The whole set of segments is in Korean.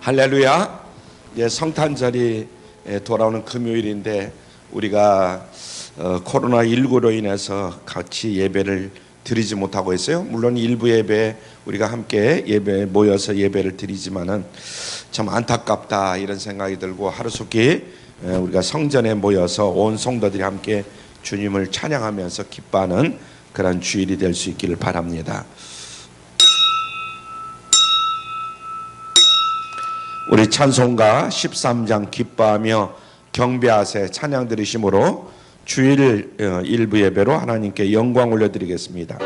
할렐루야. 성탄절이 돌아오는 금요일인데 우리가 코로나19로 인해서 같이 예배를 드리지 못하고 있어요. 물론 일부 예배 우리가 함께 예배 모여서 예배를 드리지만은 참 안타깝다 이런 생각이 들고, 하루속히 우리가 성전에 모여서 온 성도들이 함께 주님을 찬양하면서 기뻐하는 그런 주일이 될 수 있기를 바랍니다. 우리 찬송가 13장 기뻐하며 경배하세 찬양 들으심으로 주일 일부 예배로 하나님께 영광 올려드리겠습니다.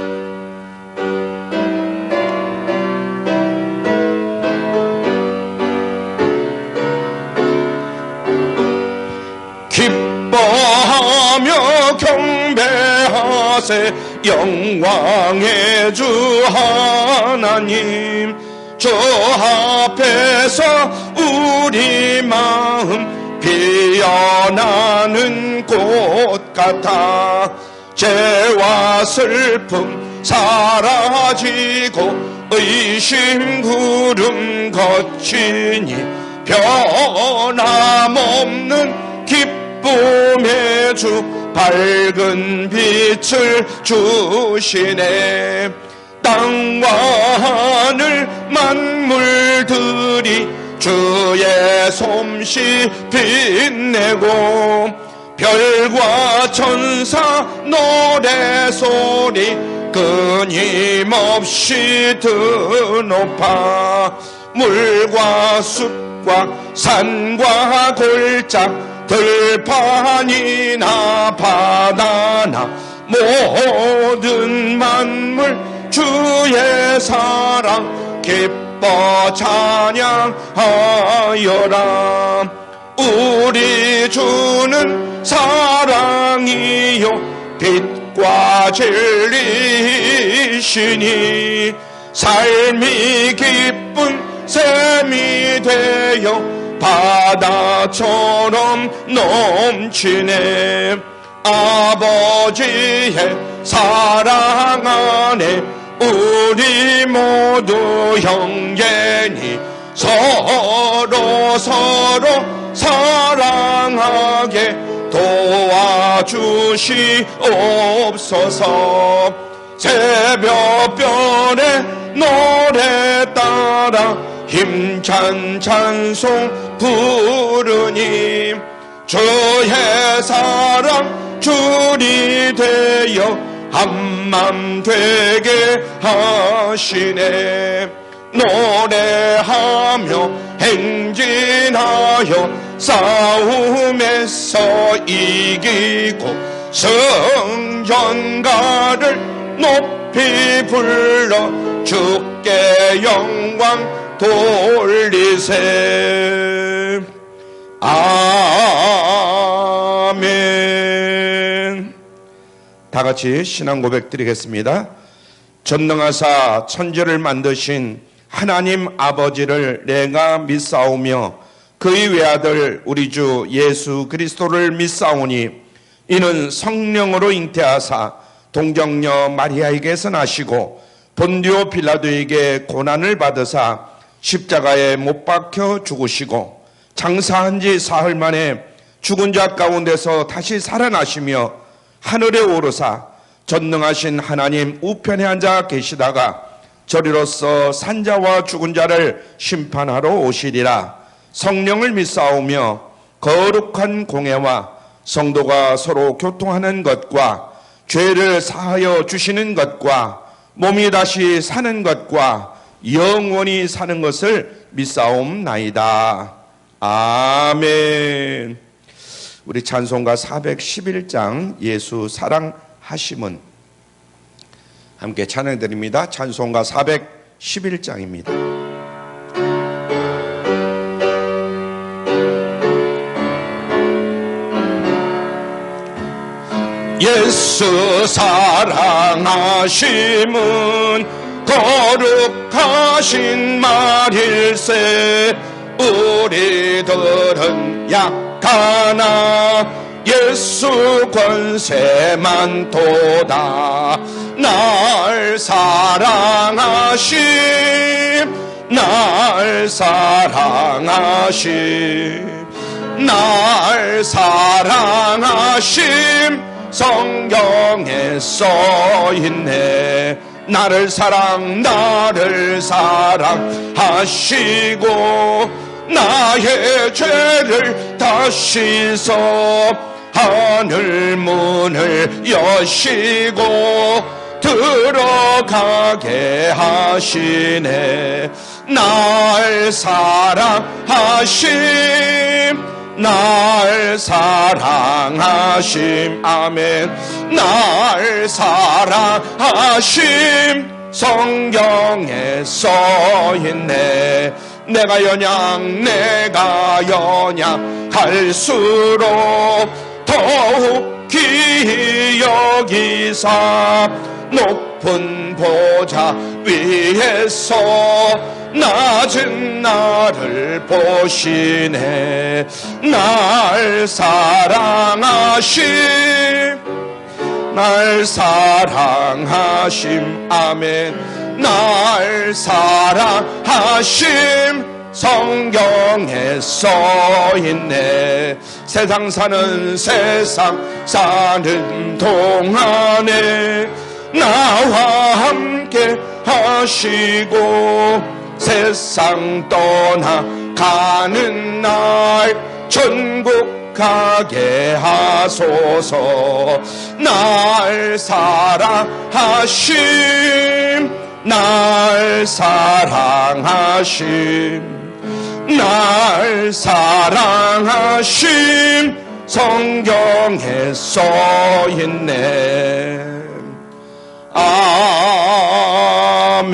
기뻐하며 경배하세 영광의 주 하나님, 주 앞에서 우리 마음 피어나는 꽃 같아 죄와 슬픔 사라지고 의심 구름 거치니 변함없는 기쁨의 주 밝은 빛을 주시네. 땅과 하늘 만물들이 주의 솜씨 빛내고 별과 천사 노래소리 끊임없이 드높아 물과 숲과 산과 골짝 들판이나 바다나 모든 만물 주의 사랑 기뻐 찬양하여라. 우리 주는 사랑이요 빛과 진리시니 삶이 기쁜 샘이 되어 바다처럼 넘치네. 아버지의 사랑 안에 우리 모두 형제니 서로 사랑하게 도와주시옵소서. 새벽별의 노래 따라 힘찬 찬송 부르니 주의 사랑 줄이 되어 한맘 되게 하시네. 노래하며 행진하여 싸움에서 이기고 성전가를 높이 불러 주께 영광 돌리세. 아멘. 다 같이 신앙 고백 드리겠습니다. 전능하사 천지를 만드신 하나님 아버지를 내가 믿사오며 그의 외아들 우리 주 예수 그리스도를 믿사오니 이는 성령으로 잉태하사 동정녀 마리아에게서 나시고 본디오 빌라도에게 고난을 받으사 십자가에 못 박혀 죽으시고 장사한 지 사흘 만에 죽은 자 가운데서 다시 살아나시며 하늘에 오르사 전능하신 하나님 우편에 앉아 계시다가 저리로서 산자와 죽은 자를 심판하러 오시리라. 성령을 믿사오며 거룩한 공회와 성도가 서로 교통하는 것과 죄를 사하여 주시는 것과 몸이 다시 사는 것과 영원히 사는 것을 믿사옵나이다. 아멘. 우리 찬송가 411장 예수 사랑하심은 함께 찬양드립니다. 찬송가 411장입니다. 예수 사랑하심은 거룩하신 말일세. 우리들은 약하나 예수 권세만 도다. 날 사랑하심 날 사랑하심, 날 사랑하심 성경에 써있네. 나를 사랑하시고 나의 죄를 다 씻어 하늘 문을 여시고 들어가게 하시네. 날 사랑하심, 날 사랑하심, 아멘. 날 사랑하심 성경에 써있네. 내가 연약할수록 더욱 귀히 여기사 높은 보좌 위에서 낮은 나를 보시네. 날 사랑하심, 날 사랑하심, 아멘. 날 사랑하심 성경에 써있네. 세상 사는 동안에 나와 함께 하시고 세상 떠나가는 날 천국 가게 하소서. 날 사랑하심, 날 사랑하심, 날 사랑하심 성경에 써있네. 아멘.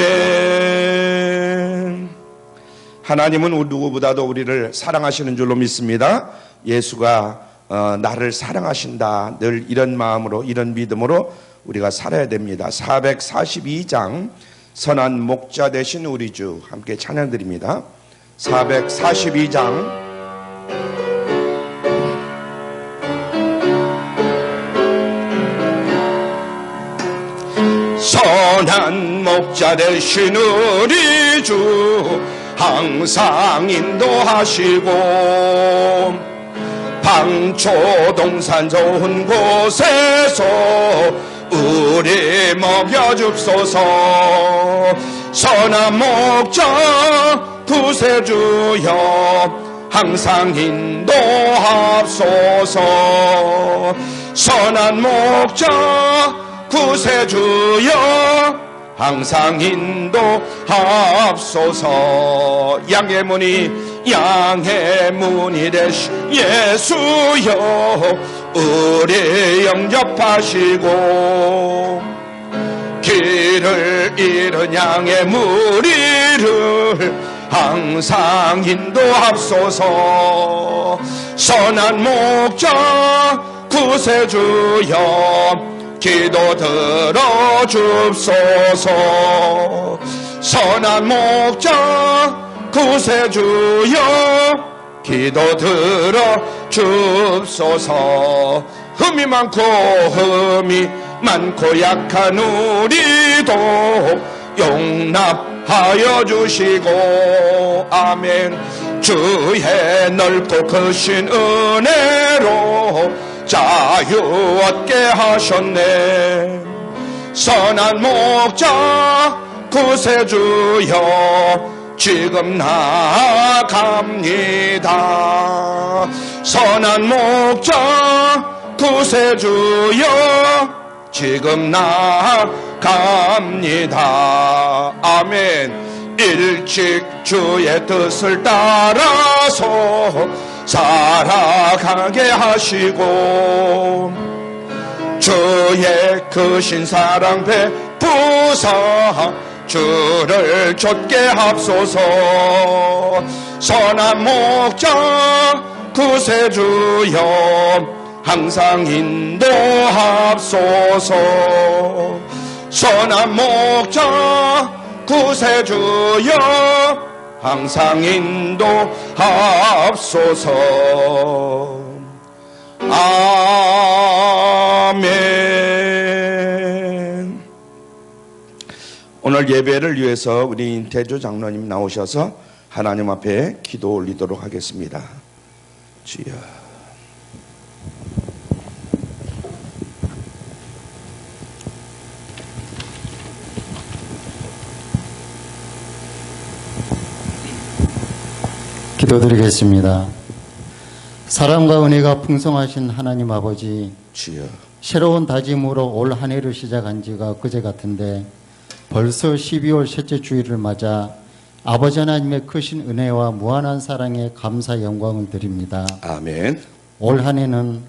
하나님은 누구보다도 우리를 사랑하시는 줄로 믿습니다. 예수가 나를 사랑하신다, 늘 이런 마음으로, 이런 믿음으로 우리가 살아야 됩니다. 442장 선한 목자 되신 우리 주, 함께 찬양드립니다. 442장 선한 목자 되신 우리 주, 항상 인도하시고 방초동산 좋은 곳에서 우리 먹여줍소서. 선한 목자 구세주여 항상 인도하소서. 선한 목자 구세주여 항상 인도하소서. 양의 문이 되신 예수여 우리 영접하시고 길을 잃은 양의 무리를 항상 인도하소서. 선한 목자 구세주여 기도 들어줍소서. 선한 목자 구세주여 기도 들어줍소서. 흠이 많고 약한 우리도 용납하여 주시고 아멘. 주의 넓고 크신 은혜로 자유 얻게 하셨네. 선한 목자 구세주여 지금 나아갑니다. 선한 목자 구세주여 지금 나아갑니다. 아멘. 일찍 주의 뜻을 따라서 살아가게 하시고 주의 크신 사랑 베푸사 주를 좇게 합소서. 선한 목자 구세주여 항상 인도합소서. 선한 목자 구세주여 항상 인도합소서. 아멘. 오늘 오늘 예배를 위해서 우리 인태주 장로님 나오셔서 하나님 앞에 기도 올리도록 하겠습니다. 주여. 기도드리겠습니다. 사랑과 은혜가 풍성하신 하나님 아버지, 주여. 새로운 다짐으로 올 한 해를 시작한 지가 그제 같은데 벌써 12월 셋째 주일을 맞아 아버지 하나님의 크신 은혜와 무한한 사랑에 감사 영광을 드립니다. 아멘. 올 한 해는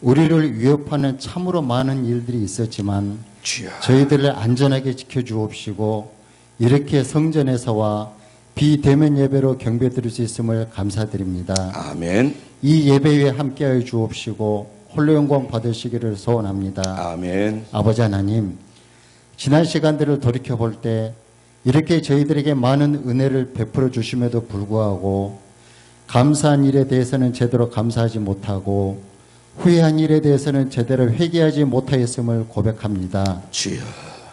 우리를 위협하는 참으로 많은 일들이 있었지만 주여. 저희들을 안전하게 지켜주옵시고 이렇게 성전에서와 비대면 예배로 경배드릴 수 있음을 감사드립니다. 아멘. 이 예배에 함께하여 주옵시고 홀로 영광 받으시기를 소원합니다. 아멘. 아버지 하나님, 지난 시간들을 돌이켜볼 때 이렇게 저희들에게 많은 은혜를 베풀어 주심에도 불구하고 감사한 일에 대해서는 제대로 감사하지 못하고 후회한 일에 대해서는 제대로 회개하지 못하였음을 고백합니다. 주여.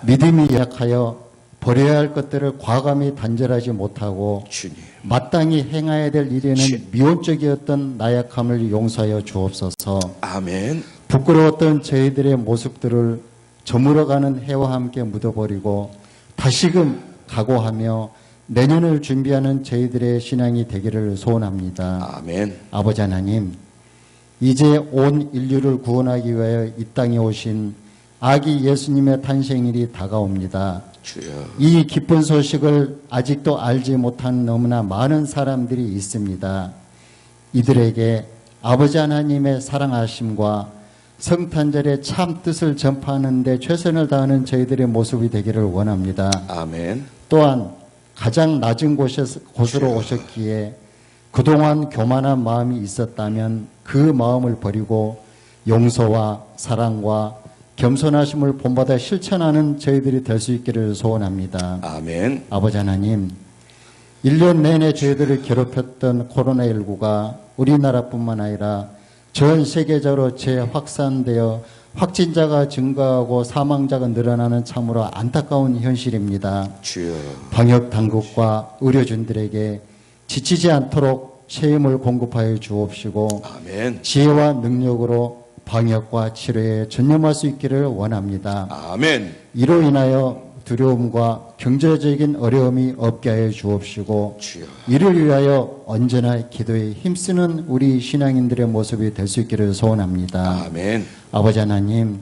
믿음이 약하여 버려야 할 것들을 과감히 단절하지 못하고 주님. 마땅히 행해야 될 일에는 주님. 미온적이었던 나약함을 용서하여 주옵소서. 아멘. 부끄러웠던 저희들의 모습들을 저물어가는 해와 함께 묻어버리고 다시금 각오하며 내년을 준비하는 저희들의 신앙이 되기를 소원합니다. 아멘. 아버지 하나님, 이제 온 인류를 구원하기 위하여 이 땅에 오신 아기 예수님의 탄생일이 다가옵니다. 주여. 이 기쁜 소식을 아직도 알지 못한 너무나 많은 사람들이 있습니다. 이들에게 아버지 하나님의 사랑하심과 성탄절의 참 뜻을 전파하는 데 최선을 다하는 저희들의 모습이 되기를 원합니다. 아멘. 또한 가장 낮은 곳으로 오셨기에 그동안 교만한 마음이 있었다면 그 마음을 버리고 용서와 사랑과 겸손하심을 본받아 실천하는 저희들이 될 수 있기를 소원합니다. 아멘. 아버지 하나님, 1년 내내 저희들을 괴롭혔던 코로나19가 우리나라뿐만 아니라 전 세계적으로 재확산되어 확진자가 증가하고 사망자가 늘어나는 참으로 안타까운 현실입니다. 주여. 방역 당국과 의료진들에게 지치지 않도록 체험을 공급하여 주옵시고 아멘. 지혜와 능력으로 방역과 치료에 전념할 수 있기를 원합니다. 아멘. 이로 인하여 두려움과 경제적인 어려움이 없게 하여 주옵시고 주여. 이를 위하여 언제나 기도에 힘쓰는 우리 신앙인들의 모습이 될 수 있기를 소원합니다. 아멘. 아버지 하나님,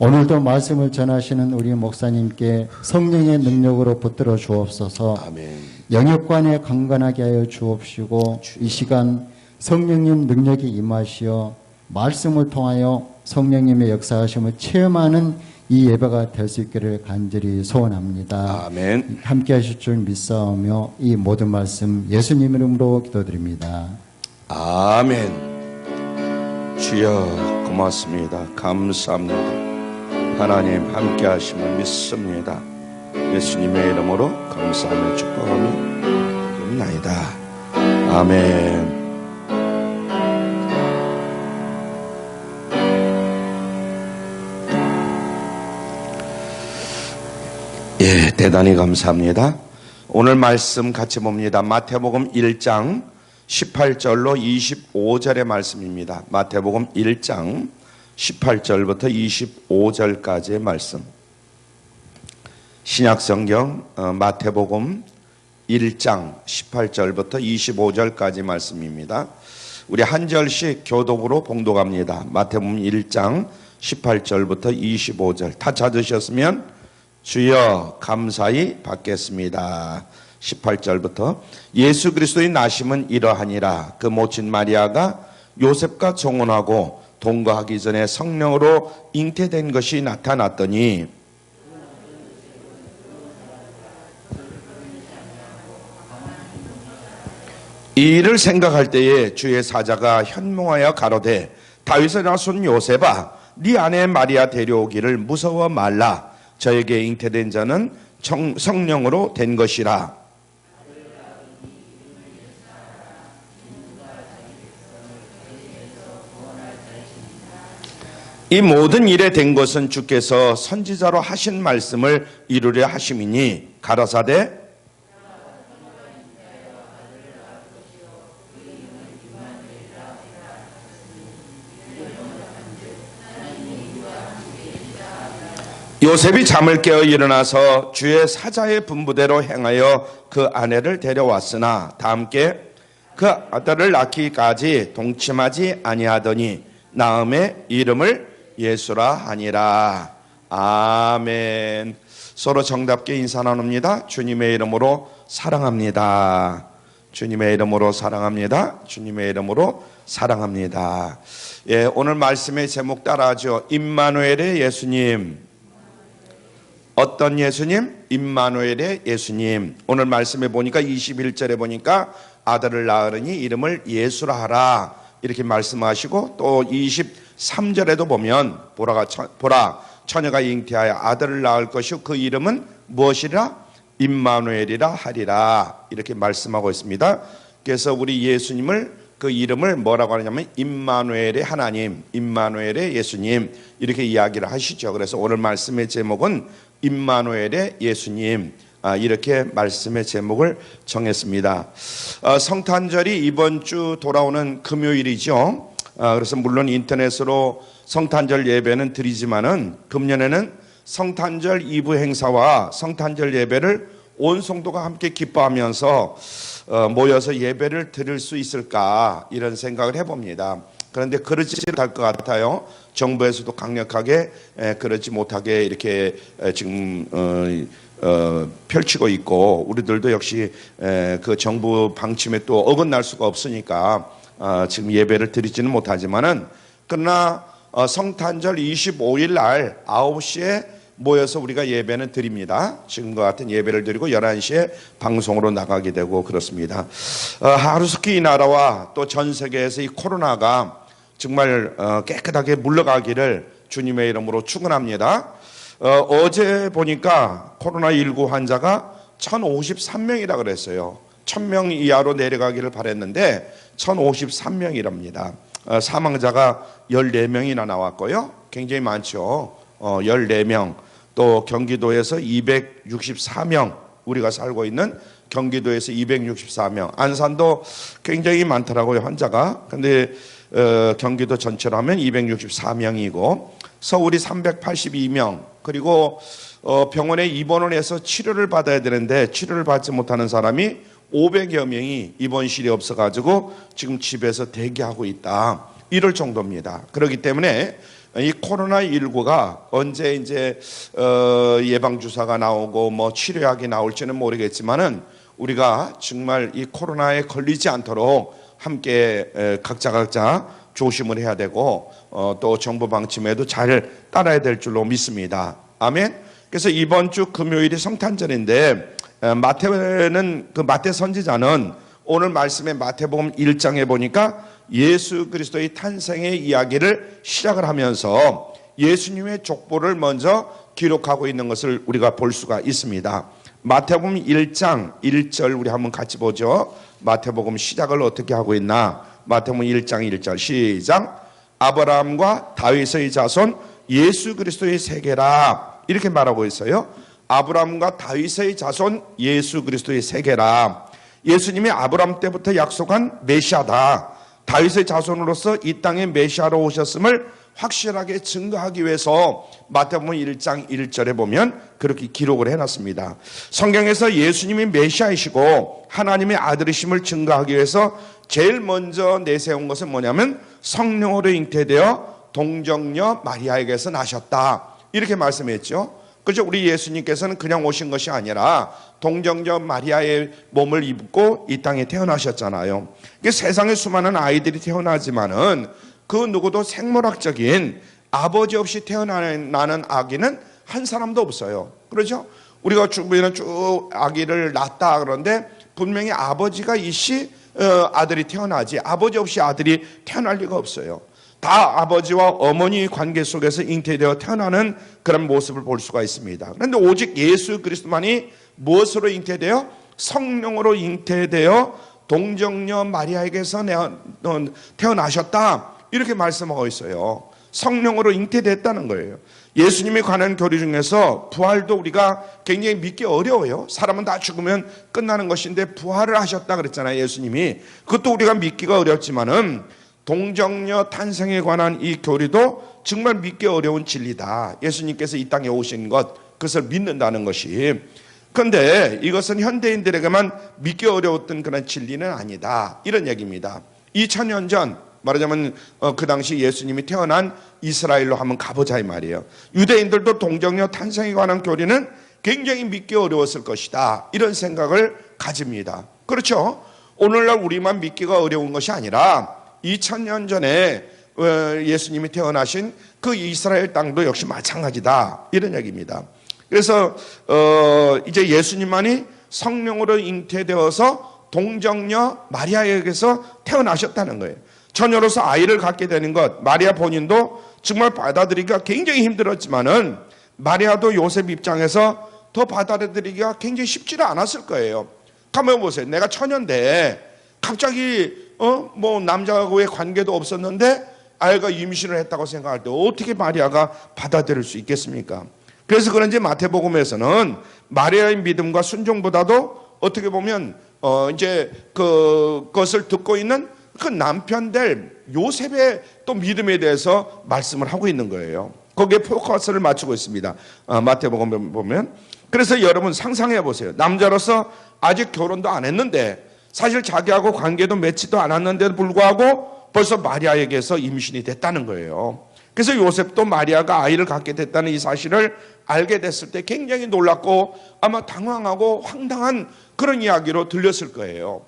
오늘도 말씀을 전하시는 우리 목사님께 성령의 능력으로 붙들어 주옵소서. 아멘. 영역관에 강건하게 하여 주옵시고 이 시간 성령님 능력이 임하시어 말씀을 통하여 성령님의 역사하심을 체험하는 이 예배가 될 수 있기를 간절히 소원합니다. 아멘. 함께 하실 줄 믿사오며 이 모든 말씀 예수님 이름으로 기도드립니다. 아멘. 주여 고맙습니다. 감사합니다. 하나님 함께 하심을 믿습니다. 예수님의 이름으로 감사하며 축복하며 드립나이다. 아멘. 예, 대단히 감사합니다. 오늘 말씀 같이 봅니다. 마태복음 1장 18절로 25절의 말씀입니다. 마태복음 1장 18절부터 25절까지의 말씀. 신약성경 마태복음 1장 18절부터 25절까지 말씀입니다. 우리 한 절씩 교독으로 봉독합니다. 마태복음 1장 18절부터 25절. 다 찾으셨으면 주여 감사히 받겠습니다. 18절부터 예수 그리스도의 나심은 이러하니라. 그 모친 마리아가 요셉과 정혼하고 동거하기 전에 성령으로 잉태된 것이 나타났더니 이 일을 생각할 때에 주의 사자가 현몽하여 가로되 다윗의 자손 요셉아 네 아내 마리아 데려오기를 무서워 말라. 저에게 잉태된 자는 성령으로 된 것이라. 이 모든 일에 된 것은 주께서 선지자로 하신 말씀을 이루려 하심이니 가라사대 요셉이 잠을 깨어 일어나서 주의 사자의 분부대로 행하여 그 아내를 데려왔으나 다 함께 그 아들을 낳기까지 동침하지 아니하더니 나음의 이름을 예수라 하니라. 아멘. 서로 정답게 인사 나눕니다. 주님의 이름으로 사랑합니다. 주님의 이름으로 사랑합니다. 주님의 이름으로 사랑합니다. 예, 오늘 말씀의 제목 따라하죠. 임마누엘의 예수님. 어떤 예수님? 임마누엘의 예수님. 오늘 말씀에 보니까 21절에 보니까 아들을 낳으니 이름을 예수라 하라 이렇게 말씀하시고, 또 23절에도 보면 보라 처녀가 잉태하여 아들을 낳을 것이요 그 이름은 무엇이라? 임마누엘이라 하리라 이렇게 말씀하고 있습니다. 그래서 우리 예수님을 그 이름을 뭐라고 하냐면 임마누엘의 하나님, 임마누엘의 예수님 이렇게 이야기를 하시죠. 그래서 오늘 말씀의 제목은 임마누엘의 예수님, 이렇게 말씀의 제목을 정했습니다. 성탄절이 이번 주 돌아오는 금요일이죠. 그래서 물론 인터넷으로 성탄절 예배는 드리지만은 금년에는 성탄절 2부 행사와 성탄절 예배를 온 성도가 함께 기뻐하면서 모여서 예배를 드릴 수 있을까 이런 생각을 해봅니다. 그런데 그러지 못할 것 같아요. 정부에서도 강력하게 그러지 못하게 이렇게 지금 펼치고 있고, 우리들도 역시 그 정부 방침에 또 어긋날 수가 없으니까 지금 예배를 드리지는 못하지만은, 그러나 성탄절 25일 날 9시에 모여서 우리가 예배는 드립니다. 지금과 같은 예배를 드리고 11시에 방송으로 나가게 되고 그렇습니다. 하루속히 이 나라와 또 전 세계에서 이 코로나가 정말 깨끗하게 물러가기를 주님의 이름으로 축원합니다. 어제 보니까 코로나19 환자가 1053명이라 그랬어요. 1000명 이하로 내려가기를 바랬는데 1053명이랍니다. 사망자가 14명이나 나왔고요. 굉장히 많죠. 14명. 또 경기도에서 264명, 우리가 살고 있는 경기도에서 264명. 안산도 굉장히 많더라고요, 환자가. 근데 경기도 전체로 하면 264명이고 서울이 382명, 그리고 병원에 입원을 해서 치료를 받아야 되는데 치료를 받지 못하는 사람이 500여 명이 입원실이 없어가지고 지금 집에서 대기하고 있다, 이럴 정도입니다. 그렇기 때문에 이 코로나19가 언제 이제 예방주사가 나오고 뭐 치료약이 나올지는 모르겠지만은 우리가 정말 이 코로나에 걸리지 않도록 함께 각자 조심을 해야 되고 또 정부 방침에도 잘 따라야 될 줄로 믿습니다. 아멘. 그래서 이번 주 금요일이 성탄절인데 마태는 그 마태 선지자는 오늘 말씀의 마태복음 1장에 보니까 예수 그리스도의 탄생의 이야기를 시작을 하면서 예수님의 족보를 먼저 기록하고 있는 것을 우리가 볼 수가 있습니다. 마태복음 1장 1절 우리 한번 같이 보죠. 마태복음 시작을 어떻게 하고 있나? 마태복음 1장 1절 시작. 아브라함과 다윗의 자손 예수 그리스도의 세계라 이렇게 말하고 있어요. 아브라함과 다윗의 자손 예수 그리스도의 세계라. 예수님이 아브라함 때부터 약속한 메시아다. 다윗의 자손으로서 이 땅에 메시아로 오셨음을 확실하게 증거하기 위해서 마태복음 1장 1절에 보면 그렇게 기록을 해놨습니다. 성경에서 예수님이 메시아이시고 하나님의 아들이심을 증거하기 위해서 제일 먼저 내세운 것은 뭐냐면 성령으로 잉태되어 동정녀 마리아에게서 나셨다, 이렇게 말씀했죠. 그죠? 우리 예수님께서는 그냥 오신 것이 아니라 동정녀 마리아의 몸을 입고 이 땅에 태어나셨잖아요. 세상에 수많은 아이들이 태어나지만은 그 누구도 생물학적인 아버지 없이 태어나는 아기는 한 사람도 없어요. 그렇죠? 우리가 주변에 쭉 아기를 낳았다 그런데 분명히 아버지가 있이 아들이 태어나지 아버지 없이 아들이 태어날 리가 없어요. 다 아버지와 어머니 관계 속에서 잉태되어 태어나는 그런 모습을 볼 수가 있습니다. 그런데 오직 예수 그리스도만이 무엇으로 잉태되어? 성령으로 잉태되어 동정녀 마리아에게서 태어나셨다, 이렇게 말씀하고 있어요. 성령으로 잉태됐다는 거예요. 예수님이 관한 교리 중에서 부활도 우리가 굉장히 믿기 어려워요. 사람은 다 죽으면 끝나는 것인데 부활을 하셨다 그랬잖아요, 예수님이. 그것도 우리가 믿기가 어렵지만은 동정녀 탄생에 관한 이 교리도 정말 믿기 어려운 진리다. 예수님께서 이 땅에 오신 것, 그것을 믿는다는 것이. 그런데 이것은 현대인들에게만 믿기 어려웠던 그런 진리는 아니다, 이런 얘기입니다. 2000년 전, 말하자면 그 당시 예수님이 태어난 이스라엘로 한번 가보자 이 말이에요. 유대인들도 동정녀 탄생에 관한 교리는 굉장히 믿기 어려웠을 것이다, 이런 생각을 가집니다. 그렇죠? 오늘날 우리만 믿기가 어려운 것이 아니라 2000년 전에 예수님이 태어나신 그 이스라엘 땅도 역시 마찬가지다, 이런 얘기입니다. 그래서 이제 예수님만이 성령으로 잉태되어서 동정녀 마리아에게서 태어나셨다는 거예요. 처녀로서 아이를 갖게 되는 것, 마리아 본인도 정말 받아들이기가 굉장히 힘들었지만은 마리아도 요셉 입장에서 더 받아들이기가 굉장히 쉽지는 않았을 거예요. 가만 보세요. 내가 처녀인데 갑자기 뭐 남자하고의 관계도 없었는데 아이가 임신을 했다고 생각할 때 어떻게 마리아가 받아들일 수 있겠습니까? 그래서 그런지 마태복음에서는 마리아의 믿음과 순종보다도 어떻게 보면 이제 그것을 듣고 있는 그 남편 될 요셉의 또 믿음에 대해서 말씀을 하고 있는 거예요. 거기에 포커스를 맞추고 있습니다. 마태복음 보면. 그래서 여러분 상상해 보세요. 남자로서 아직 결혼도 안 했는데 사실 자기하고 관계도 맺지도 않았는데도 불구하고 벌써 마리아에게서 임신이 됐다는 거예요. 그래서 요셉도 마리아가 아이를 갖게 됐다는 이 사실을 알게 됐을 때 굉장히 놀랐고 아마 당황하고 황당한 그런 이야기로 들렸을 거예요.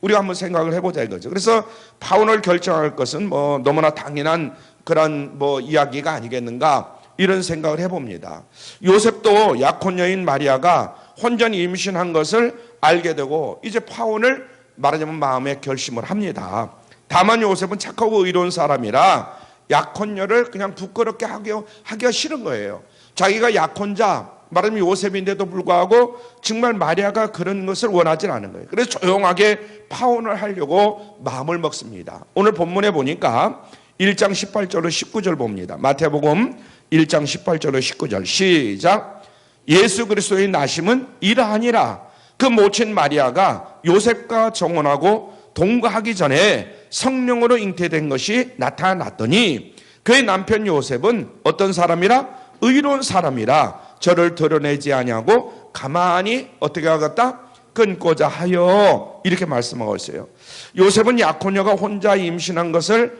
우리가 한번 생각을 해보자 이거죠. 그래서 파혼을 결정할 것은 뭐 너무나 당연한 그런 뭐 이야기가 아니겠는가, 이런 생각을 해봅니다. 요셉도 약혼녀인 마리아가 혼전히 임신한 것을 알게 되고 이제 파혼을 말하자면 마음에 결심을 합니다. 다만 요셉은 착하고 의로운 사람이라 약혼녀를 그냥 부끄럽게 하기가 싫은 거예요. 자기가 약혼자, 말하자면 요셉인데도 불구하고 정말 마리아가 그런 것을 원하지 않은 거예요. 그래서 조용하게 파혼을 하려고 마음을 먹습니다. 오늘 본문에 보니까 1장 18절로 19절 봅니다. 마태복음 1장 18절로 19절 시작. 예수 그리스도의 나심은 이러하니라. 그 모친 마리아가 요셉과 정혼하고 동거하기 전에 성령으로 잉태된 것이 나타났더니 그의 남편 요셉은 어떤 사람이라? 의로운 사람이라 저를 드러내지 아니하고 가만히 어떻게 하겠다? 끊고자 하여, 이렇게 말씀하고 있어요. 요셉은 약혼녀가 혼자 임신한 것을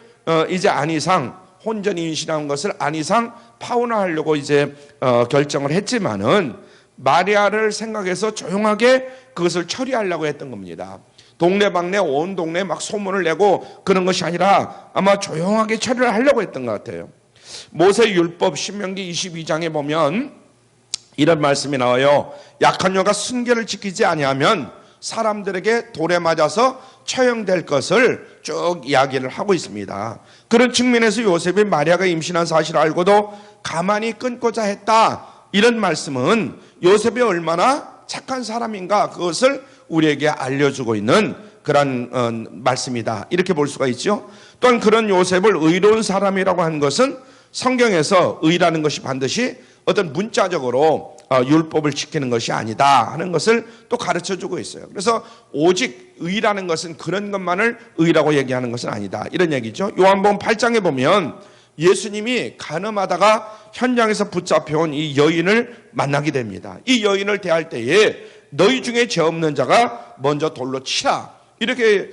이제 안 이상, 혼전히 임신한 것을 안 이상 파혼하려고 이제 결정을 했지만은 마리아를 생각해서 조용하게 그것을 처리하려고 했던 겁니다. 동네방네 온 동네에 막 소문을 내고 그런 것이 아니라 아마 조용하게 처리를 하려고 했던 것 같아요. 모세율법 신명기 22장에 보면 이런 말씀이 나와요. 약혼녀가 순결을 지키지 아니하면 사람들에게 돌에 맞아서 처형될 것을 쭉 이야기를 하고 있습니다. 그런 측면에서 요셉이 마리아가 임신한 사실을 알고도 가만히 끊고자 했다, 이런 말씀은 요셉이 얼마나 착한 사람인가, 그것을 우리에게 알려주고 있는 그런 말씀이다, 이렇게 볼 수가 있죠. 또한 그런 요셉을 의로운 사람이라고 하는 것은 성경에서 의라는 것이 반드시 어떤 문자적으로 율법을 지키는 것이 아니다 하는 것을 또 가르쳐주고 있어요. 그래서 오직 의라는 것은 그런 것만을 의라고 얘기하는 것은 아니다, 이런 얘기죠. 요한복음 8장에 보면 예수님이 간음하다가 현장에서 붙잡혀온 이 여인을 만나게 됩니다. 이 여인을 대할 때에 너희 중에 죄 없는 자가 먼저 돌로 치라, 이렇게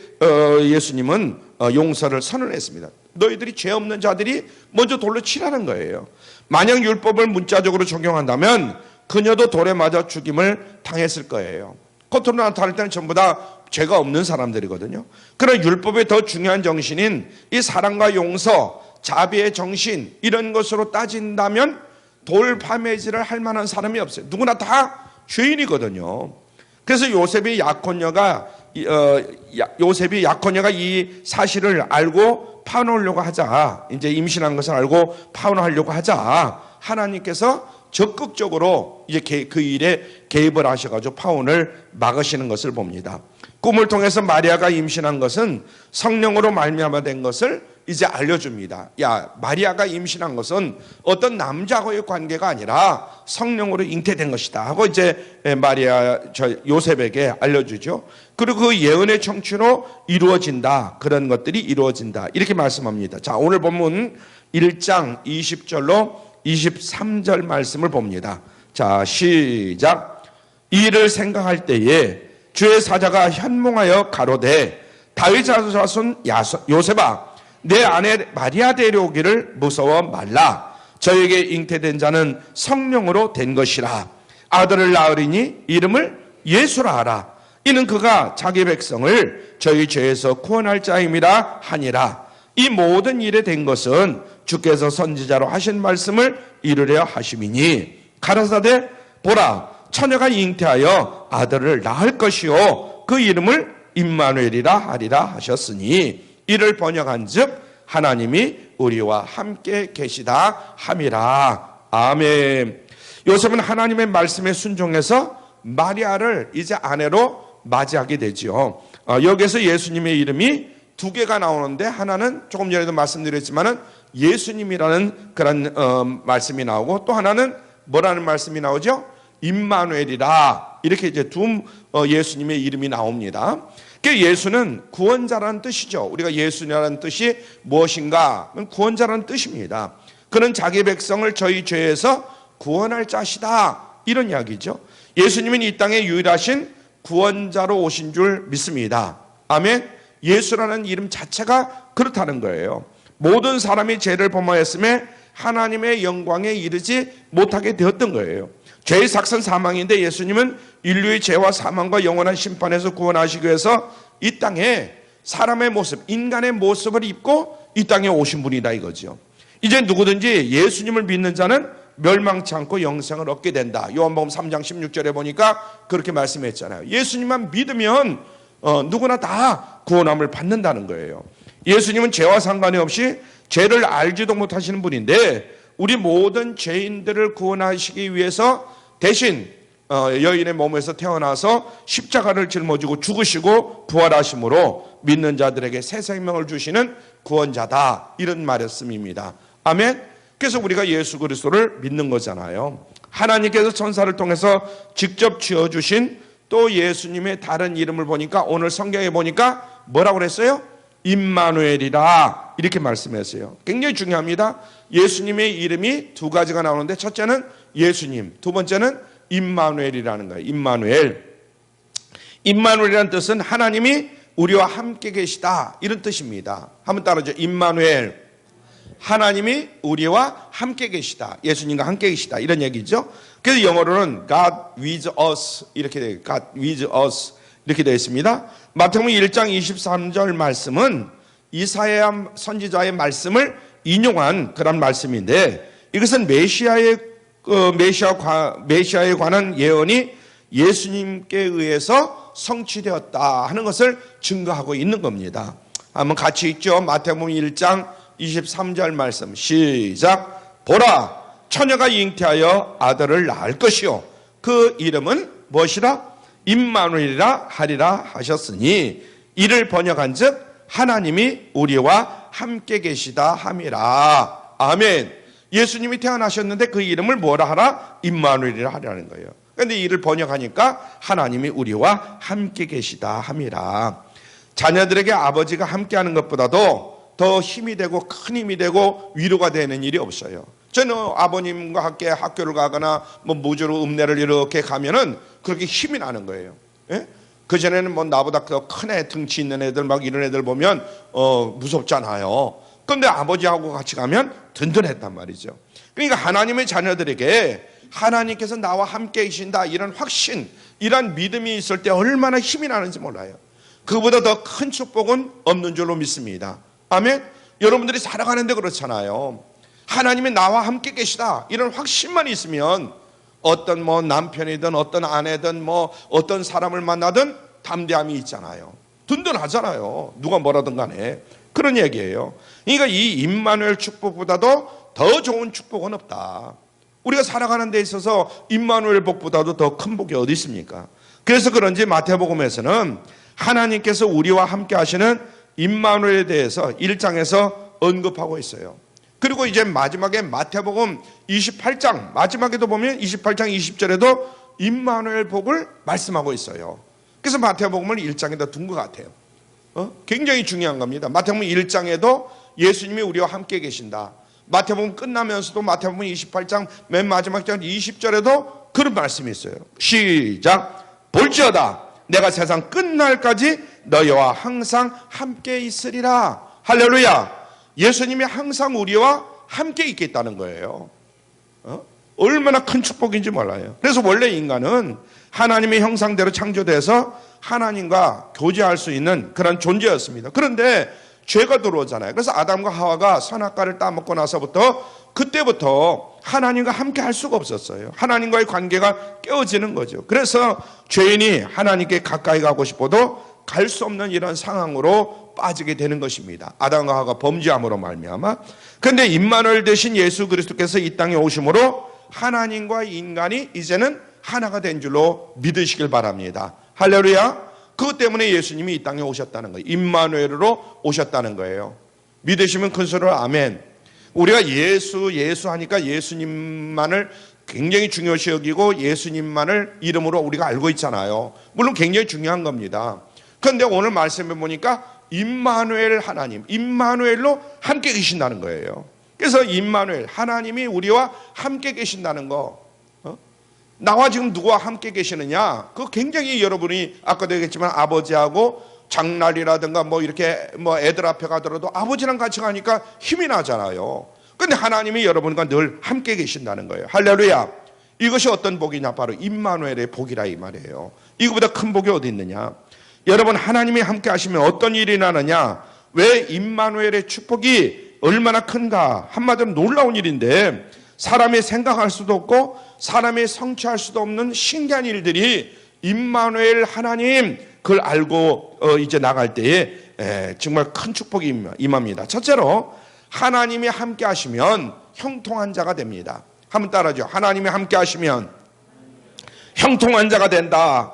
예수님은 용서를 선언했습니다. 너희들이 죄 없는 자들이 먼저 돌로 치라는 거예요. 만약 율법을 문자적으로 적용한다면 그녀도 돌에 맞아 죽임을 당했을 거예요. 겉으로 나타날 때는 전부 다 죄가 없는 사람들이거든요. 그러나 율법의 더 중요한 정신인 이 사랑과 용서, 자비의 정신, 이런 것으로 따진다면 돌파매질을 할 만한 사람이 없어요. 누구나 다 죄인이거든요. 그래서 요셉이 약혼녀가 이 사실을 알고 파혼하려고 하자, 이제 임신한 것을 알고 파혼하려고 하자, 하나님께서 적극적으로 이제 그 일에 개입을 하셔가지고 파혼을 막으시는 것을 봅니다. 꿈을 통해서 마리아가 임신한 것은 성령으로 말미암아 된 것을 이제 알려줍니다. 야, 마리아가 임신한 것은 어떤 남자하고의 관계가 아니라 성령으로 잉태된 것이다 하고 이제 요셉에게 알려주죠. 그리고 그 예언의 청취로 이루어진다. 그런 것들이 이루어진다. 이렇게 말씀합니다. 자, 오늘 본문 1장 20절로 23절 말씀을 봅니다. 자, 시작. 이 일을 생각할 때에 주의 사자가 현몽하여 가로되 다윗 자손 요셉아 내 아내 마리아 데려오기를 무서워 말라. 저에게 잉태된 자는 성령으로 된 것이라. 아들을 낳으리니 이름을 예수라 하라. 이는 그가 자기 백성을 저희 죄에서 구원할 자임이라 하니라. 이 모든 일에 된 것은 주께서 선지자로 하신 말씀을 이루려 하심이니 가라사대 보라 처녀가 잉태하여 아들을 낳을 것이요 그 이름을 임마누엘이라 하리라 하셨으니 이를 번역한즉 하나님이 우리와 함께 계시다 함이라. 아멘. 요셉은 하나님의 말씀에 순종해서 마리아를 이제 아내로 맞이하게 되죠. 여기서 예수님의 이름이 두 개가 나오는데 하나는 조금 전에도 말씀드렸지만은 예수님이라는 그런 말씀이 나오고 또 하나는 뭐라는 말씀이 나오죠? 임마누엘이라. 이렇게 이제 두 예수님의 이름이 나옵니다. 예수는 구원자라는 뜻이죠. 우리가 예수님이라는 뜻이 무엇인가? 구원자라는 뜻입니다. 그는 자기 백성을 저희 죄에서 구원할 자시다. 이런 이야기죠. 예수님은 이 땅에 유일하신 구원자로 오신 줄 믿습니다. 아멘. 예수라는 이름 자체가 그렇다는 거예요. 모든 사람이 죄를 범하였음에 하나님의 영광에 이르지 못하게 되었던 거예요. 죄의 삭선 사망인데 예수님은 인류의 죄와 사망과 영원한 심판에서 구원하시기 위해서 이 땅에 사람의 모습, 인간의 모습을 입고 이 땅에 오신 분이다 이거죠. 이제 누구든지 예수님을 믿는 자는 멸망치 않고 영생을 얻게 된다. 요한복음 3장 16절에 보니까 그렇게 말씀했잖아요. 예수님만 믿으면 누구나 다 구원함을 받는다는 거예요. 예수님은 죄와 상관이 없이 죄를 알지도 못하시는 분인데 우리 모든 죄인들을 구원하시기 위해서 대신 여인의 몸에서 태어나서 십자가를 짊어지고 죽으시고 부활하심으로 믿는 자들에게 새 생명을 주시는 구원자다. 이런 말씀입니다. 아멘. 그래서 우리가 예수 그리스도를 믿는 거잖아요. 하나님께서 천사를 통해서 직접 지어주신 또 예수님의 다른 이름을 보니까 오늘 성경에 보니까 뭐라고 그랬어요? 임마누엘이라 이렇게 말씀했어요. 굉장히 중요합니다. 예수님의 이름이 두 가지가 나오는데 첫째는 예수님, 두 번째는 임마누엘이라는 거예요. 임마누엘. 임마누엘이라는 뜻은 하나님이 우리와 함께 계시다 이런 뜻입니다. 한번 따라하죠. 임마누엘. 하나님이 우리와 함께 계시다. 예수님과 함께 계시다 이런 얘기죠. 그래서 영어로는 God with us 이렇게 돼요. God with us 이렇게 되어 있습니다. 마태복음 1장 23절 말씀은 이사야 선지자의 말씀을 인용한 그런 말씀인데 이것은 메시아에 관한 예언이 예수님께 의해서 성취되었다 하는 것을 증거하고 있는 겁니다. 한번 같이 읽죠. 마태복음 1장 23절 말씀 시작. 보라 처녀가 잉태하여 아들을 낳을 것이요 그 이름은 무엇이라? 임마누엘이라 하리라 하셨으니 이를 번역한즉 하나님이 우리와 함께 계시다 함이라. 아멘. 예수님이 태어나셨는데 그 이름을 뭐라 하라? 임마누엘이라 하라는 거예요. 그런데 이를 번역하니까 하나님이 우리와 함께 계시다 함이라. 자녀들에게 아버지가 함께하는 것보다도 더 힘이 되고 큰 힘이 되고 위로가 되는 일이 없어요. 저는 아버님과 함께 학교를 가거나 뭐 무주로 읍내를 이렇게 가면은 그렇게 힘이 나는 거예요. 예? 그전에는 뭐 나보다 더 큰 애 등치 있는 애들 막 이런 애들 보면 무섭잖아요. 그런데 아버지하고 같이 가면 든든했단 말이죠. 그러니까 하나님의 자녀들에게 하나님께서 나와 함께 계신다 이런 확신, 이런 믿음이 있을 때 얼마나 힘이 나는지 몰라요. 그보다 더 큰 축복은 없는 줄로 믿습니다. 아멘. 여러분들이 살아가는데 그렇잖아요. 하나님이 나와 함께 계시다 이런 확신만 있으면 어떤 뭐 남편이든 어떤 아내든 뭐 어떤 사람을 만나든 담대함이 있잖아요. 든든하잖아요. 누가 뭐라든 간에 그런 얘기예요. 그러니까 이 임마누엘 축복보다도 더 좋은 축복은 없다. 우리가 살아가는 데 있어서 임마누엘 복보다도 더 큰 복이 어디 있습니까? 그래서 그런지 마태복음에서는 하나님께서 우리와 함께 하시는 임마누엘에 대해서 1장에서 언급하고 있어요. 그리고 이제 마지막에 마태복음 28장 마지막에도 보면 28장 20절에도 임마누엘 복을 말씀하고 있어요. 그래서 마태복음을 1장에다 둔 것 같아요. 굉장히 중요한 겁니다. 마태복음 1장에도 예수님이 우리와 함께 계신다. 마태복음 끝나면서도 마태복음 28장 맨 마지막 장 20절에도 그런 말씀이 있어요. 시작. 볼지어다 내가 세상 끝날까지 너희와 항상 함께 있으리라. 할렐루야. 예수님이 항상 우리와 함께 있겠다는 거예요. 얼마나 큰 축복인지 몰라요. 그래서 원래 인간은 하나님의 형상대로 창조돼서 하나님과 교제할 수 있는 그런 존재였습니다. 그런데 죄가 들어오잖아요. 그래서 아담과 하와가 선악과를 따먹고 나서부터 그때부터 하나님과 함께 할 수가 없었어요. 하나님과의 관계가 깨어지는 거죠. 그래서 죄인이 하나님께 가까이 가고 싶어도 갈 수 없는 이런 상황으로 빠지게 되는 것입니다. 아담과 하와가 범죄함으로 말미암아. 그런데 임마누엘 되신 예수 그리스도께서 이 땅에 오심으로 하나님과 인간이 이제는 하나가 된 줄로 믿으시길 바랍니다. 할렐루야. 그것 때문에 예수님이 이 땅에 오셨다는 거예요. 임마누엘로 오셨다는 거예요. 믿으시면 큰 소리로 아멘. 우리가 예수 하니까 예수님만을 굉장히 중요시 여기고 예수님만을 이름으로 우리가 알고 있잖아요. 물론 굉장히 중요한 겁니다. 그런데 오늘 말씀해 보니까 임마누엘 하나님, 임마누엘로 함께 계신다는 거예요. 그래서 임마누엘 하나님이 우리와 함께 계신다는 거. 나와 지금 누구와 함께 계시느냐? 그거 굉장히 여러분이 아까도 얘기했지만 아버지하고 장날이라든가 뭐 이렇게 뭐 애들 앞에 가더라도 아버지랑 같이 가니까 힘이 나잖아요. 근데 하나님이 여러분과 늘 함께 계신다는 거예요. 할렐루야. 이것이 어떤 복이냐? 바로 임마누엘의 복이라 이 말이에요. 이거보다 큰 복이 어디 있느냐? 여러분 하나님이 함께 하시면 어떤 일이 나느냐? 왜 임마누엘의 축복이 얼마나 큰가? 한마디로 놀라운 일인데 사람이 생각할 수도 없고 사람이 성취할 수도 없는 신기한 일들이 임마누엘 하나님 그걸 알고 이제 나갈 때에 정말 큰 축복이 임합니다. 첫째로 하나님이 함께 하시면 형통한 자가 됩니다. 한번 따라하죠. 하나님이 함께 하시면 형통한 자가 된다.